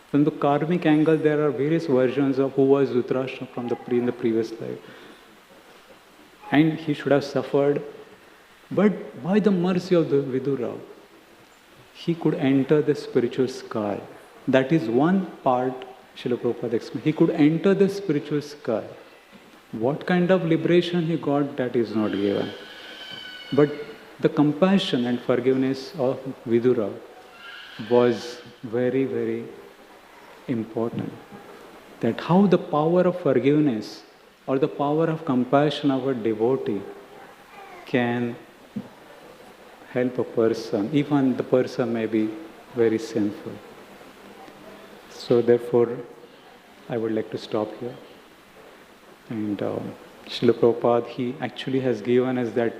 From the karmic angle, there are various versions of who was Dhritarashtra in the previous life. And he should have suffered. But by the mercy of the Vidura, he could enter the spiritual sky. That is one part, Srila Prabhupada explained. He could enter the spiritual sky. What kind of liberation he got, that is not given. But the compassion and forgiveness of Vidura was very, very important. That how the power of forgiveness or the power of compassion of a devotee can help a person, even the person may be very sinful. So therefore, I would like to stop here. And Srila Prabhupada, he actually has given us that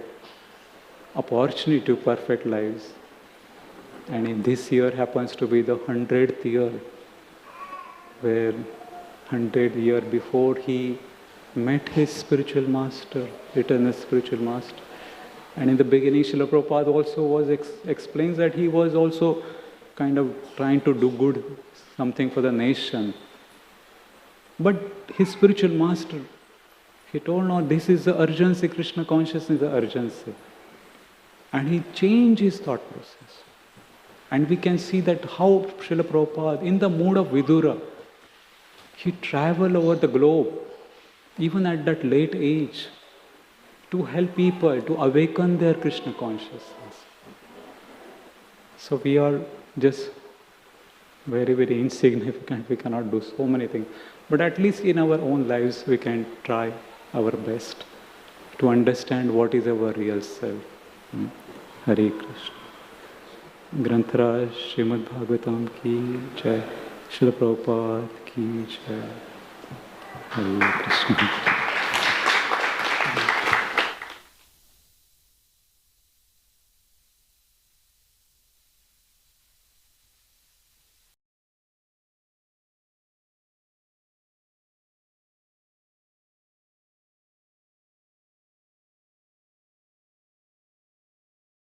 opportunity to perfect lives. And in this year happens to be the 100th year, where 100 years before he met his spiritual master, eternal spiritual master. And in the beginning, Srila Prabhupada also explains that he was also kind of trying to do good, something for the nation. But his spiritual master, he told, no, this is the urgency, Krishna consciousness is the urgency. And he changed his thought process. And we can see that how Srila Prabhupada, in the mood of Vidura, he traveled over the globe, even at that late age, to help people to awaken their Krishna consciousness. So we are just very, very insignificant. We cannot do so many things. But at least in our own lives, we can try our best to understand what is our real self. Hare Krishna. Grantaraj Srimad Bhagavatam ki jai. Srila Prabhupada ki jai. Hare Krishna.